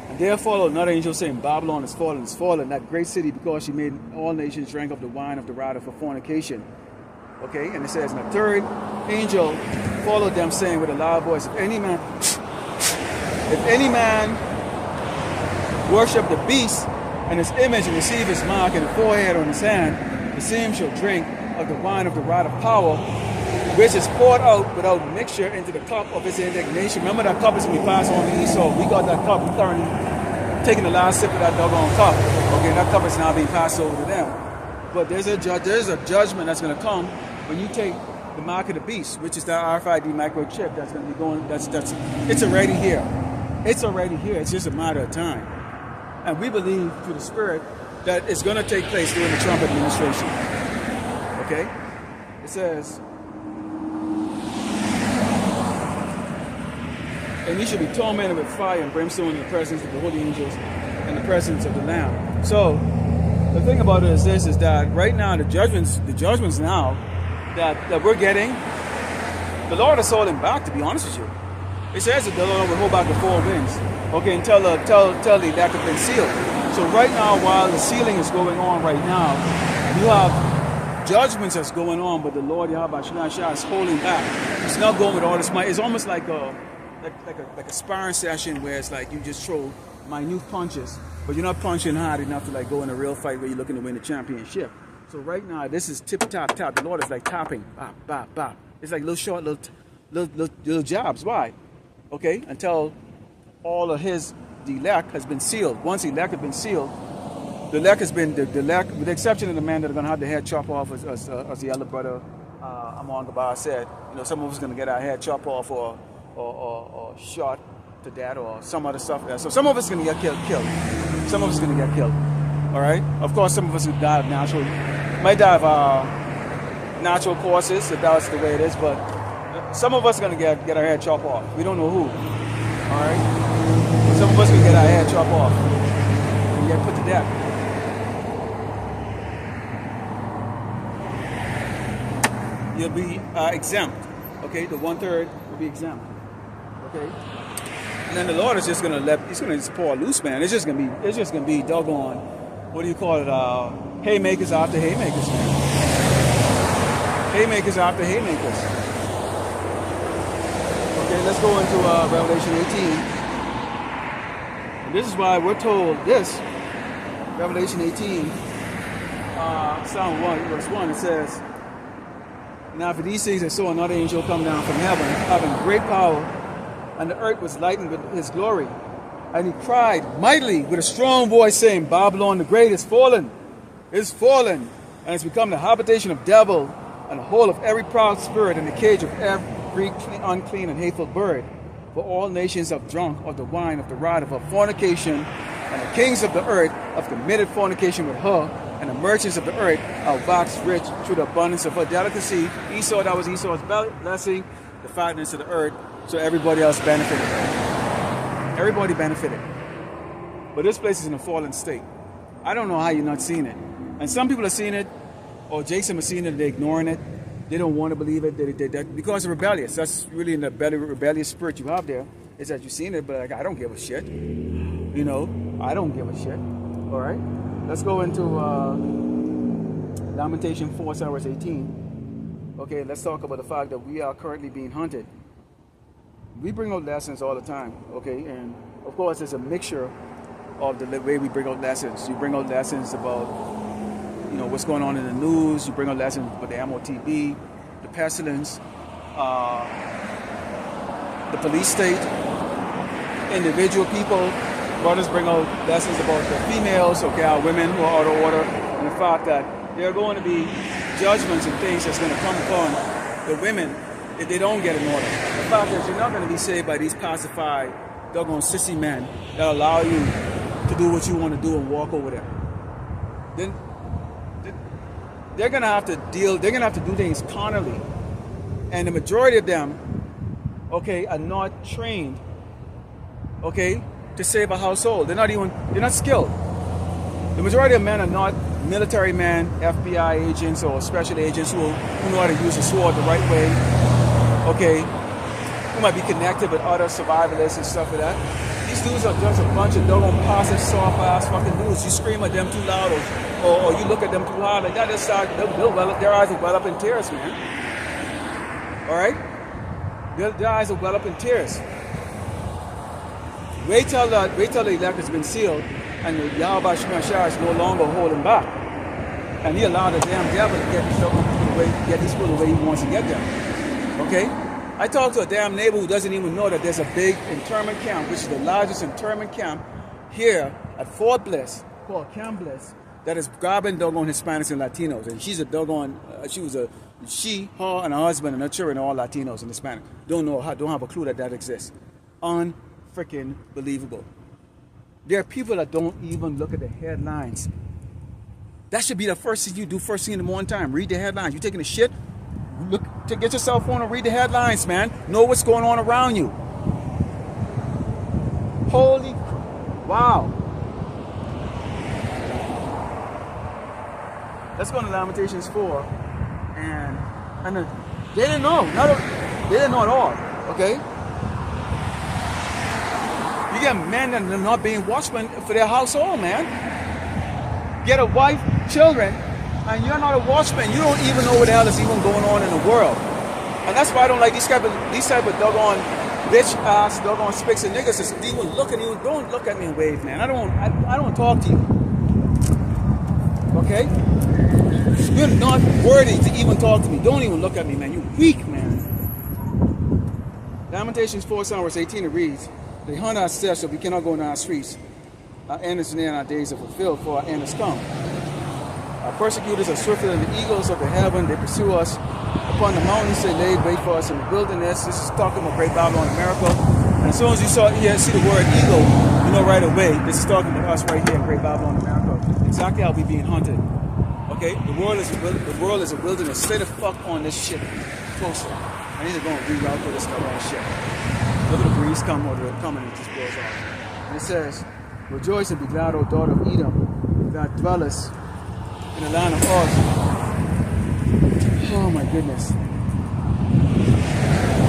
and there followed another angel saying, Babylon is fallen, that great city, because she made all nations drink of the wine of the wrath of her fornication. Okay? And it says, and the third angel followed them, saying with a loud voice, if any man worship the beast and his image and receive his mark in the forehead or in his hand, the same shall drink of the wine of the wrath of power, which is poured out without mixture into the cup of his indignation. Remember that cup is going to be passed on to Esau. We got that cup. We're currently taking the last sip of that doggone cup. Okay, that cup is now being passed over to them. But there's a judgment that's going to come when you take the mark of the beast, which is the RFID microchip that's going to be going. It's already here. It's already here. It's just a matter of time. And we believe through the Spirit that it's going to take place during the Trump administration. Okay? It says, and he should be tormented with fire and brimstone in the presence of the holy angels and the presence of the Lamb. So, the thing about it is this, is that right now the judgments now that we're getting, the Lord is holding back, to be honest with you. It says that the Lord will hold back the four winds, okay, until the elect have been sealed. So right now, while the sealing is going on right now, you have judgments that's going on, but the Lord Yahweh Shah is holding back. It's not going with all this might. It's almost like a sparring session where it's like you just throw minute punches, but you're not punching hard enough to like go in a real fight where you're looking to win the championship. So right now, this is tip tap tap. The Lord is like tapping, bop bop bop. It's like little short little jabs. Why? Okay, until all of his elect has been sealed. Once the elect has been sealed, the elect has been the elect, with the exception of the man that are going to have the head chopped off, as the elder brother Amon Gabar said. You know, some of us are going to get our head chopped off or shot to death or some other stuff. So some of us are going to get killed. Some of us are going to get killed. All right. Of course, some of us will die of natural, might die of natural causes if that's the way it is. But some of us are going to get our head chopped off. We don't know who. All right. Some of us can get our head chopped off and get put to death. You'll be exempt. Okay, the 1/3 will be exempt. Okay, and then the Lord is just gonna He's gonna just pour loose, man. It's just gonna be doggone. What do you call it? Haymakers after haymakers, man. Haymakers after haymakers. Okay, let's go into Revelation 18. This is why we're told this, Revelation 18, Psalm 1, verse 1, it says, "Now for these things I saw another angel come down from heaven, having great power, and the earth was lightened with his glory. And he cried mightily with a strong voice, saying, Babylon the great is fallen, and has become the habitation of devil, and the hole of every proud spirit, and the cage of every unclean and hateful bird. For all nations have drunk of the wine of the wrath of her fornication, and the kings of the earth have committed fornication with her, and the merchants of the earth are waxed rich through the abundance of her delicacy." Esau, that was Esau's blessing, the fatness of the earth, so everybody else benefited. Everybody benefited. But this place is in a fallen state. I don't know how you're not seeing it. And some people are seeing it, or Jason has seen it, they're ignoring it. They don't want to believe it because they're rebellious. That's really in the rebellious spirit you have there, is that you've seen it, but like, I don't give a shit. You know, I don't give a shit. All right? Let's go into Lamentation 4, verse 18. Okay, let's talk about the fact that we are currently being hunted. We bring out lessons all the time, okay? And of course, there's a mixture of the way we bring out lessons. You bring out lessons about, you know, what's going on in the news. You bring out lessons about the MOTB, the pestilence, the police state, individual people. Brothers bring out lessons about the females, okay, our women who are out of order, and the fact that there are going to be judgments and things that's going to come upon the women if they don't get in order. The fact is, you're not going to be saved by these pacified, doggone sissy men that allow you to do what you want to do and walk over them. Then they're going to have to do things carnally. And the majority of them, okay, are not trained, okay, to save a household. They're not skilled. The majority of men are not military men, FBI agents, or special agents who know how to use a sword the right way, okay, who might be connected with other survivalists and stuff like that. These dudes are just a bunch of doggone passive, soft-ass fucking dudes. You scream at them too loud or you look at them too hard, like that, their eyes will well up in tears, man. All right? Their eyes will well up in tears. Wait till the elect has been sealed and the Yahweh Shemashah is no longer holding back. And he allowed the damn devil to get these people the way he wants to get them. Okay? I talked to a damn neighbor who doesn't even know that there's a big internment camp, which is the largest internment camp here at Fort Bliss, called Camp Bliss, that is grabbing doggone Hispanics and Latinos. And she's a doggone, her and her husband and her children are all Latinos and Hispanic. Don't have a clue that exists. Unfreaking believable. There are people that don't even look at the headlines. That should be the first thing you do first thing in the morning time. Read the headlines. You taking a shit? Look, get your cell phone and read the headlines, man. Know what's going on around you. Holy wow. Let's go to Lamentations 4. And they didn't know. They didn't know at all. Okay? You get men that are not being watchmen for their household, man. Get a wife, children, and you're not a watchman. You don't even know what the hell is even going on in the world. And that's why I don't like these type of doggone bitch ass, doggone spicks and niggas. Just even look at you. Don't look at me and wave, man. I don't talk to you. Okay? You're not worthy to even talk to me. Don't even look at me, man. You're weak, man. Lamentations 4, verse 18, it reads, "They hunt our steps, so we cannot go in our streets. Our end is near and our days are fulfilled, for our end is come. Our persecutors are swifter than the eagles of the heaven. They pursue us upon the mountains. They laid wait for us in the wilderness." This is talking about Great Babylon, America. And as soon as you see the word eagle, you know right away, this is talking about us right here in Great Babylon, America. Exactly how we being hunted. Okay? The world is a wilderness. Stay the fuck on this shit closer. I need to go and reroute for this stuff on shit. Look at the breeze coming and it just blows off. And it says, "Rejoice and be glad, O daughter of Edom, that dwellest in the land of Uz." Oh my goodness.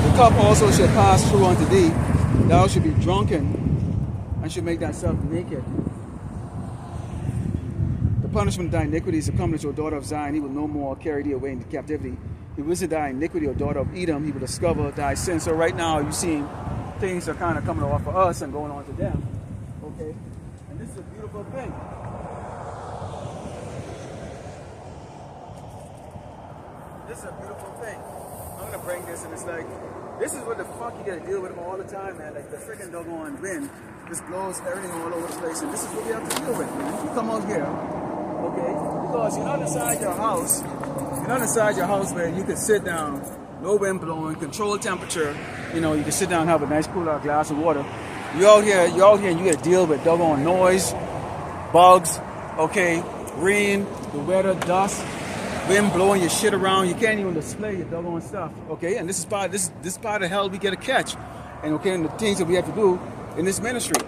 "The cup also shall pass through unto thee. Thou shalt be drunken and shalt make thyself naked. The punishment of thy iniquity is accomplished, O daughter of Zion. He will no more carry thee away into captivity. He will visit thy iniquity, O daughter of Edom. He will discover thy sin." So right now you're seeing things are kind of coming off of us and going on to them. Okay? And this is a beautiful thing. This is a beautiful thing. I'm going to bring this, and it's like, this is what the fuck you got to deal with all the time, man. Like the freaking doggone wind just blows everything all over the place, and this is what we have to deal with, man. You come out here, okay? Because you're not inside your house. You're not inside your house where you can sit down, no wind blowing, controlled temperature. You know, you can sit down and have a nice cool glass of water. You're out here and you got to deal with doggone noise, bugs, okay, rain, the weather, dust, wind blowing your shit around. You can't even display your doggone stuff, okay? And this is part of the hell we get to catch, and okay, and the things that we have to do in this ministry,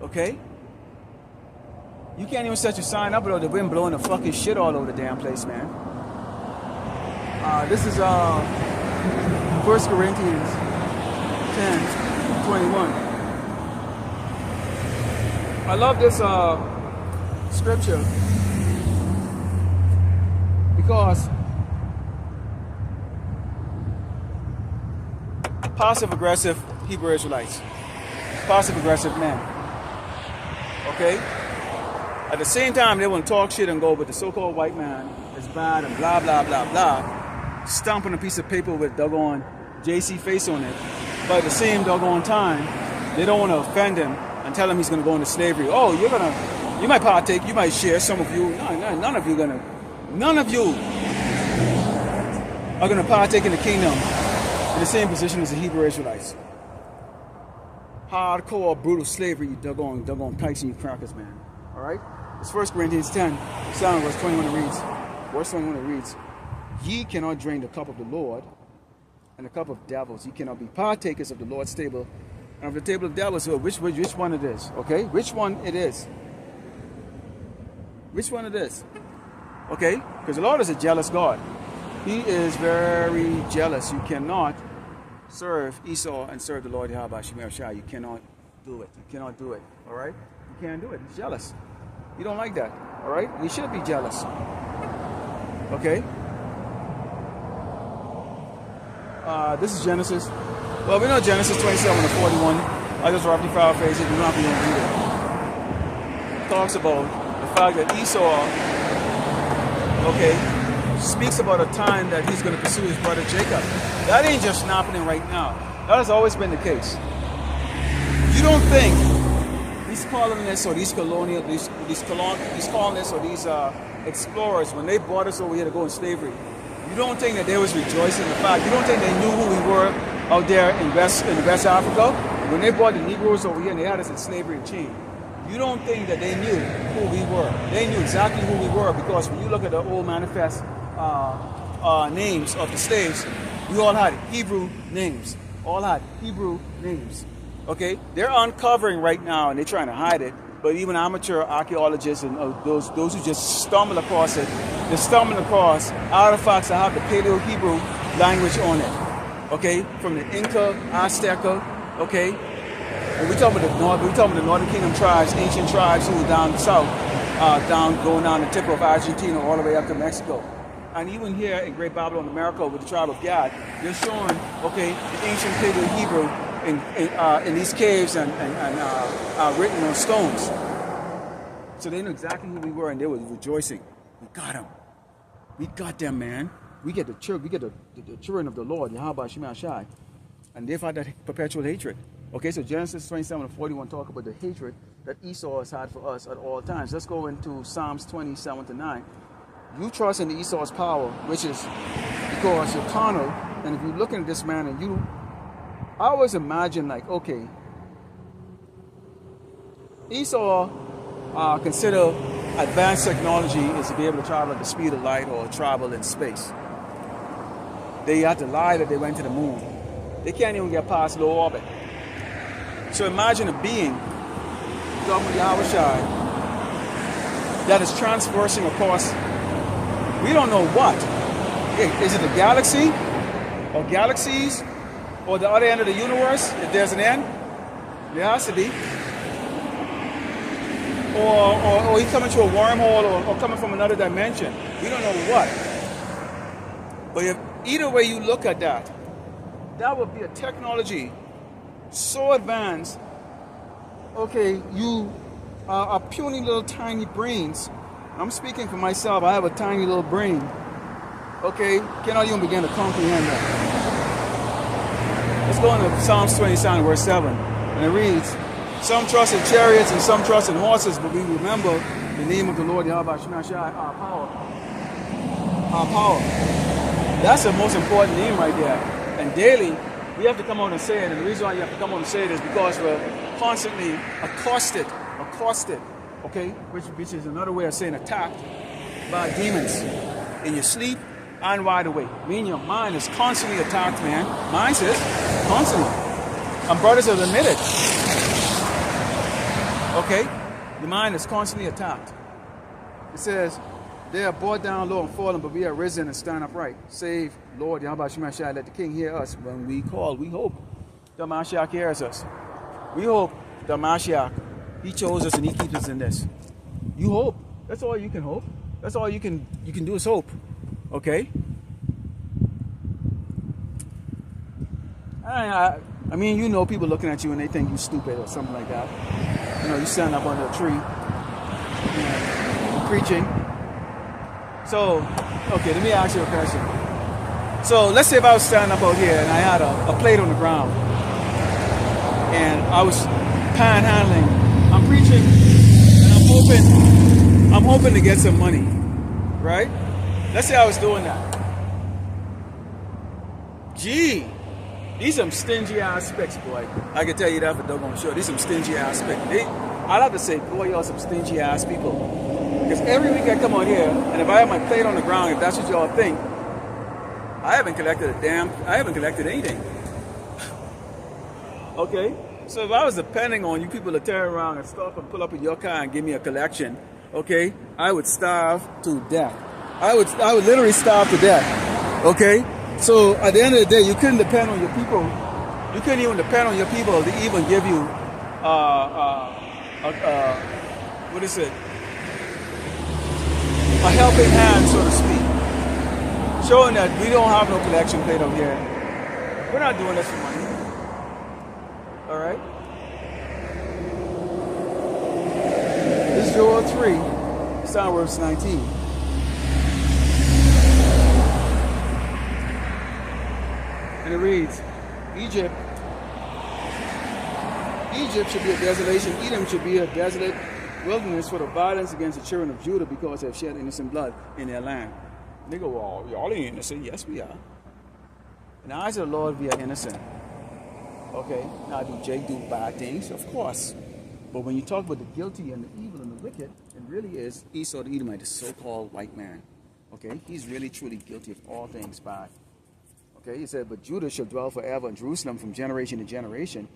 okay? You can't even set your sign up without the wind blowing the fucking shit all over the damn place, man. This is 1 Corinthians 10:21. I love this scripture because passive-aggressive Hebrew Israelites, passive-aggressive men, okay? At the same time, they want to talk shit and go, but the so-called white man is bad and blah, blah, blah, blah. Stomping a piece of paper with doggone JC face on it. But at the same doggone time, they don't want to offend him and tell him he's going to go into slavery. Oh, you might partake, you might share, some of you. None of you are going to partake in the kingdom in the same position as the Hebrew Israelites. Hardcore, brutal slavery, you doggone pikes and you crackers, man. All right? It's 1 Corinthians 10, verse 21 it reads. Verse 21 it reads, "Ye cannot drain the cup of the Lord and the cup of devils. Ye cannot be partakers of the Lord's table and of the table of devils." So which one it is? Okay? Which one it is? Which one it is? Okay? Because the Lord is a jealous God. He is very jealous. You cannot serve Esau and serve the Lord Yahweh Shemir Shai. You cannot do it. You cannot do it. All right? You can't do it. He's jealous. You don't like that. All right? You should be jealous. Okay? This is Genesis. Well, we know Genesis 27 to 41. I just roughly paraphrase it. You don't have to read it. It talks about the fact that Esau, okay, speaks about a time that he's going to pursue his brother Jacob. That ain't just happening right now. That has always been the case. You don't think these colonists or these colonists or these explorers, when they brought us over here to go in slavery, you don't think that they was rejoicing in the fact? You don't think they knew who we were out there in West Africa? When they brought the Negroes over here and they had us in slavery and chain, you don't think that they knew who we were? They knew exactly who we were, because when you look at the old manifest names of the slaves, we all had Hebrew names. All had Hebrew names. Okay? They're uncovering right now and they're trying to hide it. But even amateur archaeologists and those who just stumble across it, they're stumbling across artifacts that have the Paleo-Hebrew language on it. Okay? From the Inca, Azteca, okay? And we talking about the north. We talking about the Northern Kingdom tribes, ancient tribes who were down south, going down the tip of Argentina all the way up to Mexico. And even here in Great Babylon, America, with the tribe of Gad, they're showing, okay, the ancient Paleo Hebrew in these caves and written on stones. So they knew exactly who we were, and they were rejoicing. We got them. We got them, man. We get the children of the Lord, Yahweh Shema Shai. And they've had that perpetual hatred. Okay, so Genesis 27 and 41 talk about the hatred that Esau has had for us at all times. Let's go into Psalms 27 to 9. You trust in Esau's power, which is because you're carnal. And if you look at this man, I always imagine like, okay, Esau consider advanced technology is to be able to travel at the speed of light or travel in space. They had to lie that they went to the moon. They can't even get past low orbit. So imagine a being, talking Yahweh Shai, that is transversing across, we don't know what. Is it a galaxy or galaxies or the other end of the universe? If there's an end, there has to be. Or he's coming through a wormhole or coming from another dimension. We don't know what. But if either way you look at that, that would be a technology so advanced. Okay, you are puny little tiny brains. I'm speaking for myself. I have a tiny little brain. Okay, cannot even begin to comprehend that. Let's go into Psalms 27, verse 7. And it reads, some trust in chariots and some trust in horses, but we remember the name of the Lord, Yahweh Shema Shai, our power. Our power. That's the most important name right there. And daily, we have to come on and say it. And the reason why you have to come on and say it is because we're constantly accosted, okay? Which is another way of saying attacked by demons in your sleep and wide awake. Meaning your mind is constantly attacked, man. Mine is constantly. And brothers have admitted. Okay? The mind is constantly attacked. It says, they are brought down low and fallen, but we are risen and stand upright. Save, Lord, Yahweh Shema Shai, let the King hear us when we call. We hope the Mashiach hears us. We hope the Mashiach, he chose us and he keeps us in this. You hope. That's all you can hope. That's all you can do is hope. Okay? I mean, you know, people looking at you and they think you stupid or something like that. You know, you stand up under a tree, preaching. So, okay, let me ask you a question. So, let's say if I was standing up out here and I had a plate on the ground and I was panhandling, I'm preaching and I'm hoping to get some money, right? Let's say I was doing that. Gee, these some stingy aspects, boy. I can tell you that for doggone sure. These some stingy aspects. I'd have to say, boy, y'all some stingy ass people. Because every week I come on here, and if I have my plate on the ground, if that's what y'all think, I haven't collected anything. Okay? So if I was depending on you people to turn around and stop and pull up in your car and give me a collection, okay, I would starve to death. I would literally starve to death. Okay? So at the end of the day, you couldn't depend on your people. You couldn't even depend on your people to even give you what is it? A helping hand, so to speak. Showing that we don't have no collection plate up here. We're not doing this for money. Alright? This is Joel 3, Psalm verse 19. And it reads, Egypt should be a desolation. Edom should be a desolate wilderness for the violence against the children of Judah because they have shed innocent blood in their land. And they go, well, y'all ain't innocent. Yes, we are. In the eyes of the Lord, we are innocent. Okay, now do Jake do bad things? Of course. But when you talk about the guilty and the evil and the wicked, it really is Esau the Edomite, the so-called white man. Okay, he's really truly guilty of all things bad. Okay, he said, but Judah shall dwell forever in Jerusalem from generation to generation.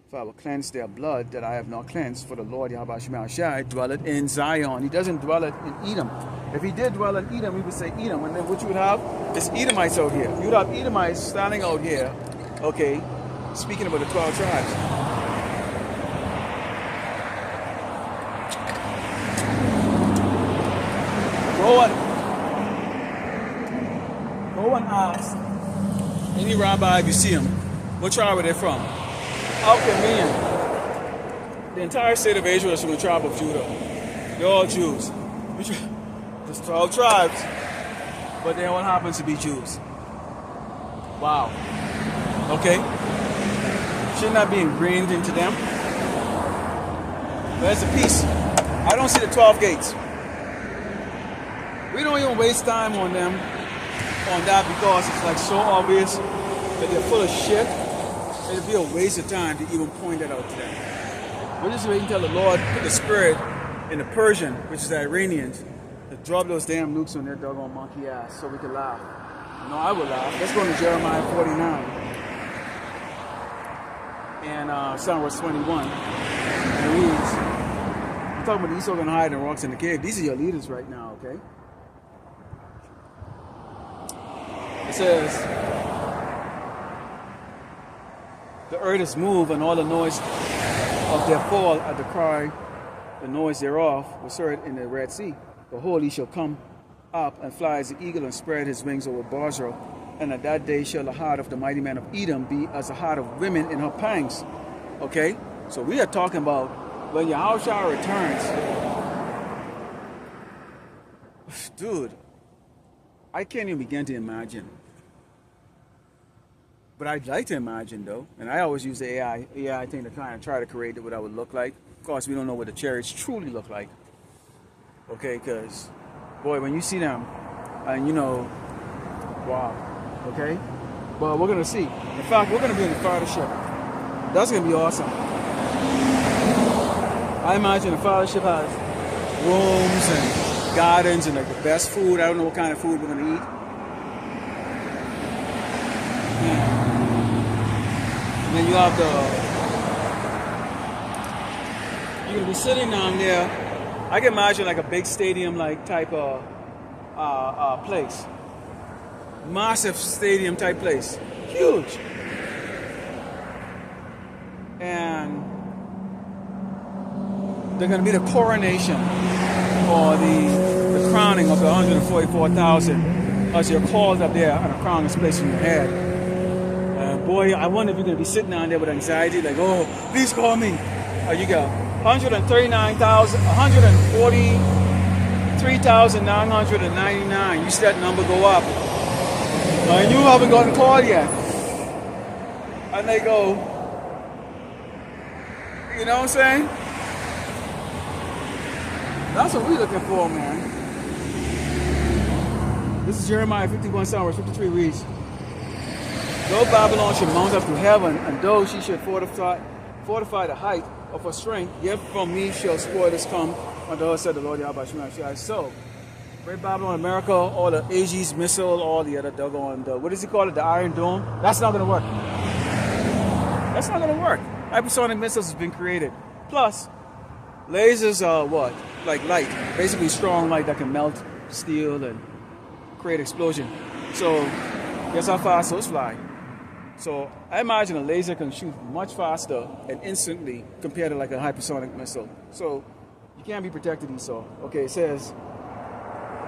For I will cleanse their blood that I have not cleansed. For the Lord Yahweh Shema Shai dwelleth in Zion. He doesn't dwell in Edom. If he did dwell in Edom, he would say Edom. And then what you would have is Edomites out here. You would have Edomites standing out here, okay, speaking about the 12 tribes. ask any rabbi, if you see them, what tribe are they from? How convenient. The entire state of Israel is from the tribe of Judah. They're all Jews. There's 12 tribes, but they all happen to be Jews. Wow. Okay. Shouldn't that be ingrained into them? But that's a piece. I don't see the 12 gates. We don't even waste time on them, on that, because it's like so obvious that they're full of shit. It'd be a waste of time to even point that out to them. We're just waiting until the Lord put the spirit in the Persian, which is the Iranians, to drop those damn nukes on their doggone monkey ass so we can laugh. No, I would laugh. Let's go to Jeremiah 49 and Psalm verse 21. And it reads, we're talking about Esau going to hide in the rocks in the cave. These are your leaders right now, okay? It says, the earth is moved, and all the noise of their fall at the cry, the noise thereof was heard in the Red Sea. Behold, he shall come up and fly as the eagle and spread his wings over Basra. And at that day shall the heart of the mighty man of Edom be as the heart of women in her pangs. Okay? So we are talking about when Yahushua returns. Dude, I can't even begin to imagine. But I'd like to imagine, though, and I always use the AI thing to kind of try to create what I would look like. Of course, we don't know what the chariots truly look like. Okay, because, boy, when you see them, and you know, wow, okay? But we're going to see. In fact, we're going to be in the fighter ship. That's going to be awesome. I imagine the fighter ship has rooms and gardens and like the best food. I don't know what kind of food we're going to eat. And then you have you're going to be sitting down there. I can imagine like a big stadium like type of place. Massive stadium type place. Huge. And they're going to be the coronation or the crowning of the 144,000 as you're called up there and a crown is placed on your head. Boy, I wonder if you're going to be sitting down there with anxiety, like, oh, please call me. Oh, you go. 143,999. You see that number go up. And you haven't gotten called yet. And they go, you know what I'm saying? That's what we're looking for, man. This is Jeremiah 51, verse 53 reads, though Babylon should mount up to heaven, and though she should fortify the height of her strength, yet from me shall spoilers come unto her, said the Lord Yahweh. So, Great Babylon, America, all the Aegis missile, all the other doggone, what does he call it, the Iron Dome? That's not going to work. That's not going to work. Hypersonic missiles has been created. Plus, lasers are what? Like light. Basically strong light that can melt steel and create explosion. So, guess how fast those fly? So I imagine a laser can shoot much faster and instantly compared to like a hypersonic missile. So you can't be protected, Esau. Okay, it says,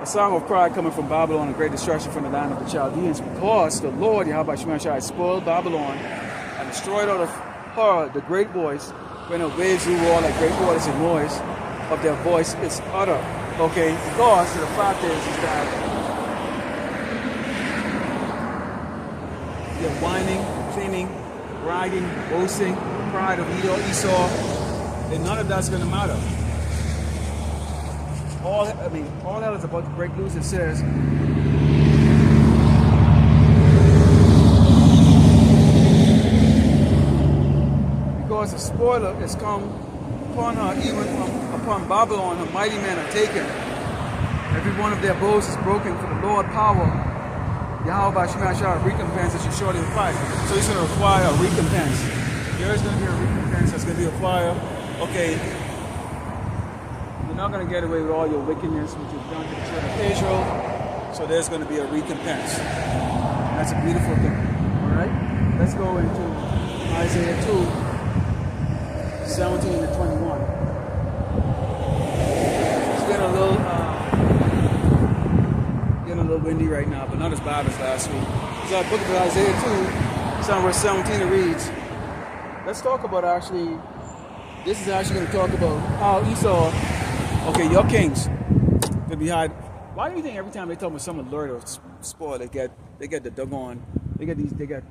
a song of cry coming from Babylon and great destruction from the land of the Chaldeans, because the Lord Yahweh has spoiled Babylon and destroyed out of her the great voice, when her waves do roar like great waters, and noise of their voice is utter. Okay, because the fact is that they're whining, cleaning, bragging, boasting, pride of Esau, and none of that's going to matter. All that is about to break loose. It says, because the spoiler is come upon her, even upon Babylon, her mighty men are taken. Every one of their bows is broken, for the Lord power. Yahweh Shemashah, recompense that you shortly require. So he's going to require a recompense. There is going to be a recompense that's going to be required. Okay, you're not going to get away with all your wickedness, which you've done to the children of Israel. So there's going to be a recompense. That's a beautiful thing. All right, let's go into Isaiah 2, 17 to 21. It's getting a little windy right now, but not as bad as last week. the book of Isaiah 2, starting verse 17, it reads, let's talk about actually, this is actually going to talk about how Esau, okay, your kings, going to be hide. Why do you think every time they talk about someone lured or spoiled, they get the doggone, they get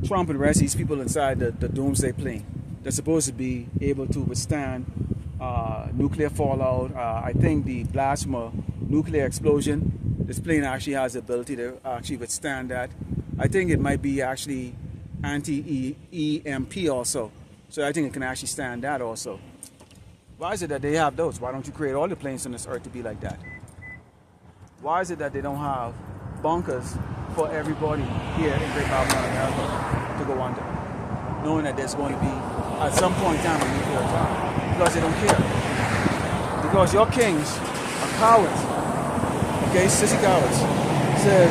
Trump and the rest of these people inside the doomsday plane that's supposed to be able to withstand nuclear fallout. I think the blast from a nuclear explosion, this plane actually has the ability to actually withstand that. I think it might be actually anti-EMP also. So I think it can actually stand that also. Why is it that they have those? Why don't you create all the planes on this earth to be like that? Why is it that they don't have bunkers for everybody here in Great Babylon, America to go under, knowing that there's going to be, at some point in time, a nuclear attack? Because they don't care. Because your kings are cowards. Okay, sissy cowards. It says,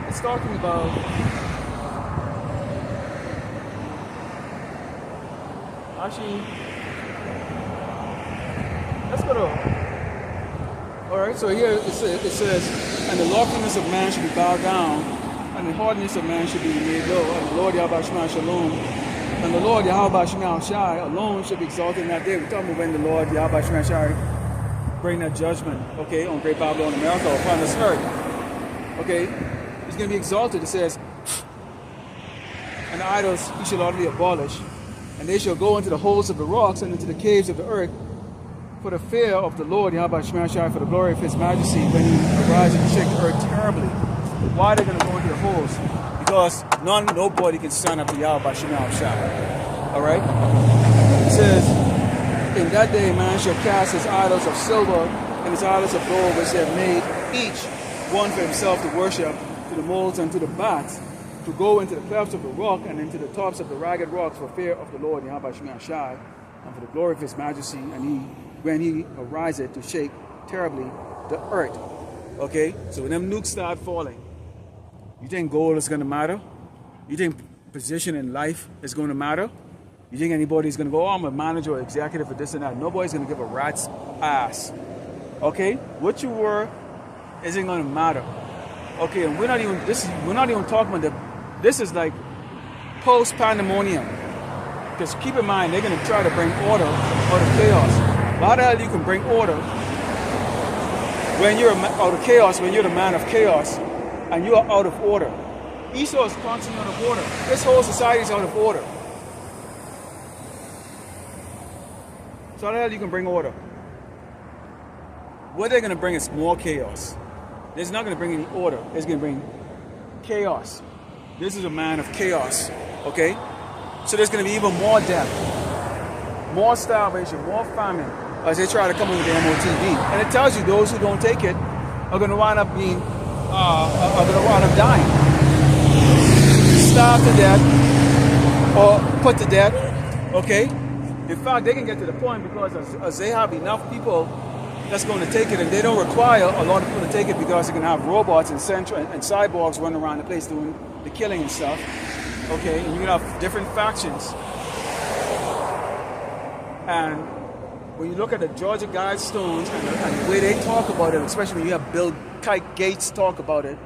it's talking about actually, let's go to, all right, so here it says, and the loftiness of man should be bowed down, and the hardness of man should be made low, and the Lord Yahweh Shema Shalom, and the Lord Yahweh Shema Shai alone should be exalted in that day. We're talking about when the Lord Yahweh Shema Shai bring that judgment, okay, on Great Babylon, America, upon this earth, okay, he's going to be exalted. It says, and the idols he shall utterly abolish, and they shall go into the holes of the rocks and into the caves of the earth, for the fear of the Lord Yahweh Shema Shai, for the glory of his majesty, when he arises and shake the earth terribly. Why are they going to go into the holes? Because nobody can stand up to Yahweh Shema Shai. Alright? It says, in that day man shall cast his idols of silver and his idols of gold, which they have made, each one for himself to worship, to the moles and to the bats, to go into the clefts of the rock and into the tops of the ragged rocks, for fear of the Lord Yahweh Shema Shai, and for the glory of his majesty, and he, when he ariseth, to shake terribly the earth. Okay? So when them nukes start falling, you think gold is going to matter? You think position in life is going to matter? You think anybody's going to go, oh, I'm a manager or executive for this and that? Nobody's going to give a rat's ass. Okay? What you were isn't going to matter. Okay, and we're not even talking about this is like post-pandemonium. Because keep in mind, they're going to try to bring order out of chaos. How the hell you can bring order when you're out of chaos, when you're the man of chaos, and you are out of order? Esau is constantly out of order. This whole society is out of order. So how the hell you can bring order? What they're going to bring is more chaos. It's not going to bring any order. It's going to bring chaos. This is a man of chaos, okay? So there's going to be even more death, more starvation, more famine as they try to come in with the MOTV. And it tells you those who don't take it are going to wind up being, are going to wind up dying. Starved to death or put to death, okay? In fact, they can get to the point because as they have enough people that's going to take it, and they don't require a lot of people to take it because they're going to have robots and cyborgs running around the place doing the killing and stuff. Okay, and you're going to have different factions. And when you look at the Georgia Guidestones and the way they talk about it, especially when you have Bill Gates talk about it,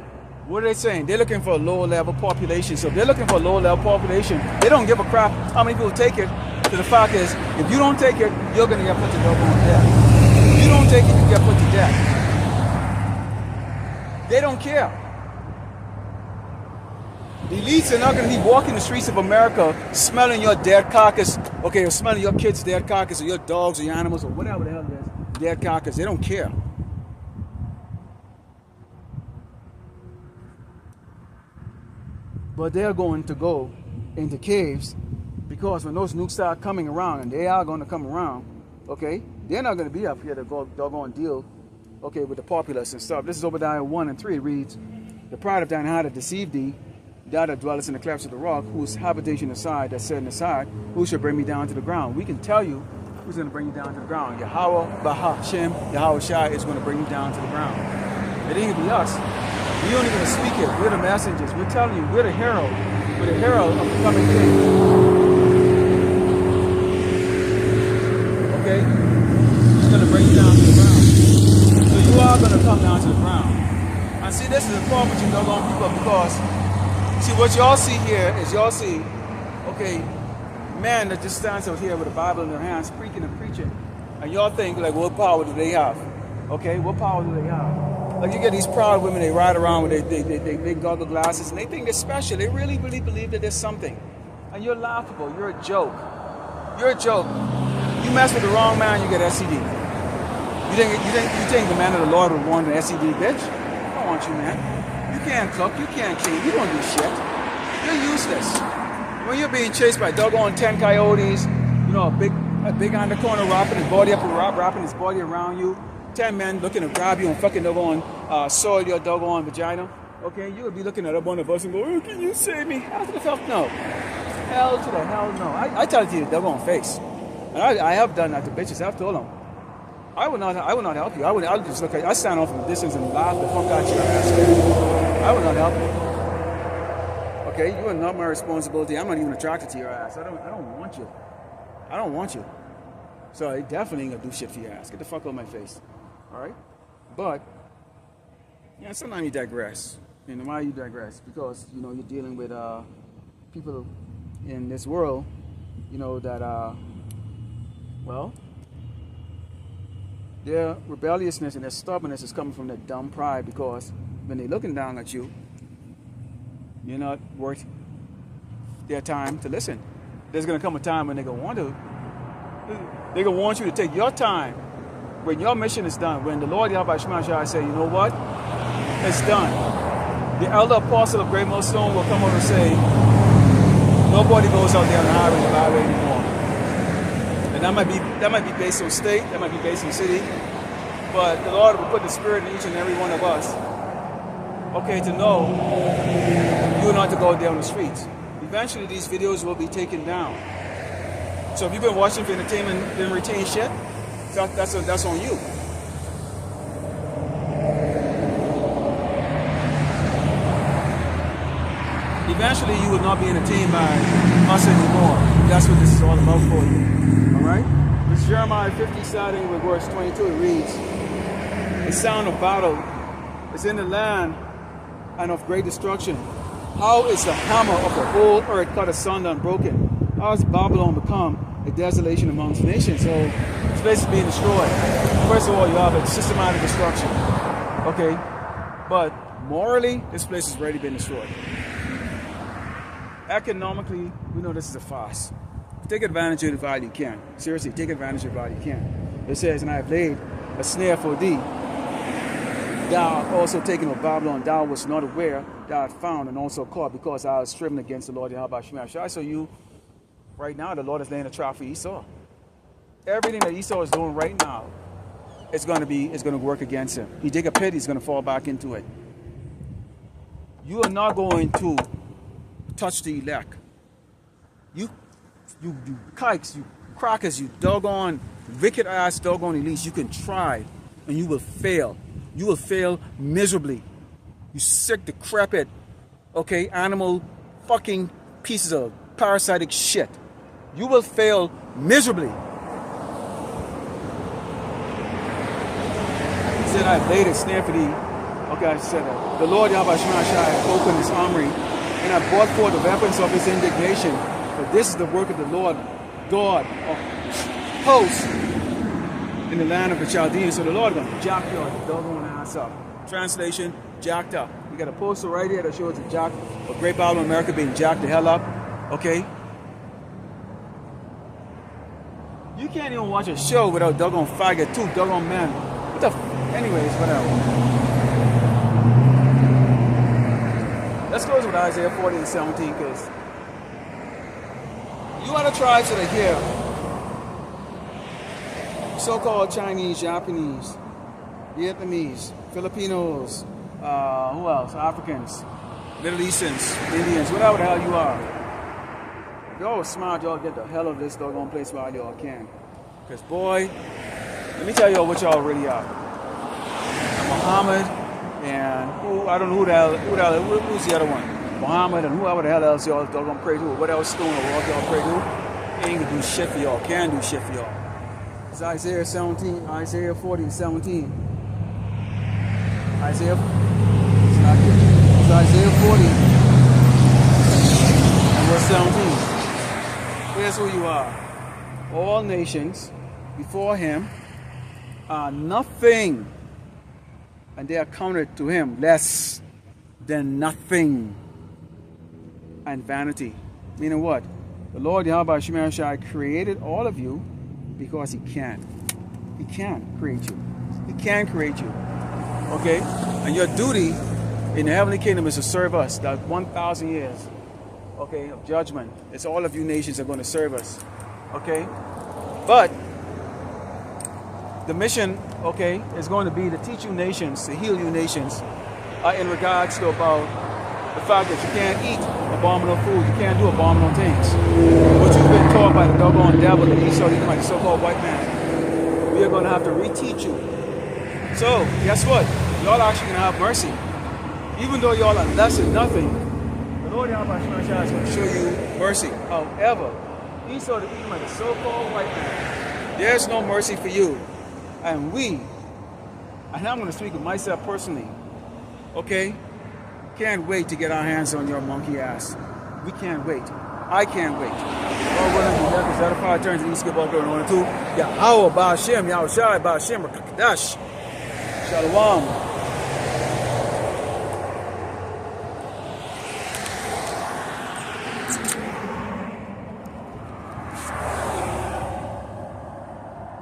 what are they saying? They're looking for a lower level population. So if they're looking for a lower level population, they don't give a crap how many people take it. So the fact is, if you don't take it, you're going to get put to double death. If you don't take it, you get put to death. They don't care. The elites are not going to be walking the streets of America smelling your dead carcass, okay, or smelling your kids' dead carcass, or your dogs, or your animals, or whatever the hell it is, dead carcass. They don't care. But they're going to go into caves because when those nukes start coming around, and they are going to come around, okay, they're not going to be up here to go doggone deal, okay, with the populace and stuff. This is Obadiah 1 and 3. It reads, the pride of thine heart hath deceived thee, thou that dwellest in the clefts of the rock, whose habitation aside, that said aside, who shall bring me down to the ground? We can tell you who's going to bring you down to the ground. Yahweh Bahashem, Yahweh Shai is going to bring you down to the ground. It ain't going to be us. We don't even speak it. We're the messengers. We're telling you, we're the hero. We're the hero of the coming king. Okay? going to bring you down to the ground. So you are going to come down to the ground. And see, this is the problem with you doggone people, because, see, what y'all see here is y'all see, okay, men that just stands out here with a Bible in their hands, preaching and preaching. And y'all think, like, what power do they have? Okay, what power do they have? Like, you get these proud women, they ride around with they big goggle glasses, and they think they're special. They really, really believe that there's something. And you're laughable. You're a joke. You're a joke. You mess with the wrong man, you get STD. You think the man of the Lord would want an STD, bitch? I don't want you, man. You can't cook. You can't clean. You don't do shit. You're useless. When you're being chased by doggone 10 coyotes, you know, a big on the corner wrapping his body up and wrapping his body around you, 10 men looking to grab you and fucking doggone soil your doggone vagina, okay, you would be looking at up on the bus and go, oh, can you save me? Hell to the fuck no. Hell to the hell no. I tell it to your doggone face. And I have done that to bitches. I've told them. I would not help you. I would just look at you. I stand off from a distance and laugh the fuck out your ass. I would not help you. Okay, you are not my responsibility. I'm not even attracted to your ass. I don't want you. I don't want you. So I definitely ain't gonna do shit for your ass. Get the fuck out of my face. Alright? But, yeah, sometimes you digress. And why you digress? Because, you know, you're dealing with people in this world, you know, that well, their rebelliousness and their stubbornness is coming from their dumb pride, because when they're looking down at you, you're not worth their time to listen. There's gonna come a time when they're gonna want you to take your time when your mission is done. When the Lord Yahweh Shemashai say, you know what? It's done. The elder apostle of Great Millstone will come over and say, nobody goes out there on the highway and the byway anymore. And that might be based on state, that might be based on city, but the Lord will put the Spirit in each and every one of us, okay, to know you're not to go out there on the streets. Eventually these videos will be taken down. So if you've been watching for entertainment, didn't retain shit, that's on you. Eventually you will not be entertained by us anymore. That's what this is all about for you. Alright? It's Jeremiah 50, starting with verse 22. It reads, the sound of battle is in the land and of great destruction. How is the hammer of the whole earth cut asunder and broken? How has Babylon become a desolation amongst nations? So this place is being destroyed. First of all, you have a systematic destruction. Okay? But morally, this place has already been destroyed. Economically, we know this is a farce. Take advantage of it while you can. Seriously, take advantage of it while you can. It says, and I have laid a snare for thee. Thou also taken of Babylon, thou wast not aware, thou art found and also caught, because thou hast striven against the Lord Yahweh Shemashai. So you, right now, the Lord is laying a trap for Esau. Everything that Esau is doing right now, it's going to work against him. He dig a pit, he's going to fall back into it. You are not going to touch the elect. You kikes, you crackers, you doggone wicked ass doggone elites, you can try and you will fail. You will fail miserably. You sick, decrepit, okay, animal fucking pieces of parasitic shit. You will fail miserably. He said, I've laid a snare for thee. Okay, I said that. The Lord Yahweh Shemashai opened his armory, and I brought forth the weapons of his indignation. But this is the work of the Lord God of hosts in the land of the Chaldeans. So the Lord is going to jack your doggone ass up. Translation, jacked up. You got a poster right here that shows the jack of Great Babylon, America being jacked the hell up. Okay? You can't even watch a show without doggone faggot, two doggone men. What the anyways, whatever. Let's close with Isaiah 40 and 17, because you are the tribes that are here, so-called Chinese, Japanese, Vietnamese, Filipinos, who else? Africans, Middle Easterns, Indians, whatever the hell you are. If y'all are smart, y'all get the hell out of this doggone place while y'all can. Because boy, let me tell y'all what y'all really are. Muhammad and who, I don't know who's the other one? Muhammad and whoever the hell else y'all gonna pray to, or what else stone or what y'all pray to, ain't gonna do shit for y'all, can't do shit for y'all. It's Isaiah 17, Isaiah 40 and 17. Isaiah, it's not here. It's Isaiah 40 and verse 17. Here's who you are. All nations before him are nothing, and they are counted to him less than nothing and vanity. Meaning what? The Lord Yahweh Shemar Shai created all of you because he can. He can create you. He can create you. Okay? And your duty in the heavenly kingdom is to serve us. That 1,000 years, okay, of judgment. It's all of you nations are going to serve us. Okay? But the mission, okay, is going to be to teach you nations, to heal you nations, in regards to about the fact that you can't eat abominable food, you can't do abominable things. What you've been taught by the doggone devil, the Esau, by the so-called white man, we are going to have to reteach you. So, guess what? Y'all are actually going to have mercy. Even though y'all are less than nothing, the Lord Yahweh is going to show you mercy. However, Esau, the Edomite, the so-called white man, there's no mercy for you. And I'm going to speak of myself personally, okay? Can't wait to get our hands on your monkey ass. We can't wait. I can't wait. All willing to let us edify, turn to the east, give all glory, 1 and 2. Yahweh, Ba'ashem, Yahweh Shai, Ba'ashem, Rakadash. Shalom.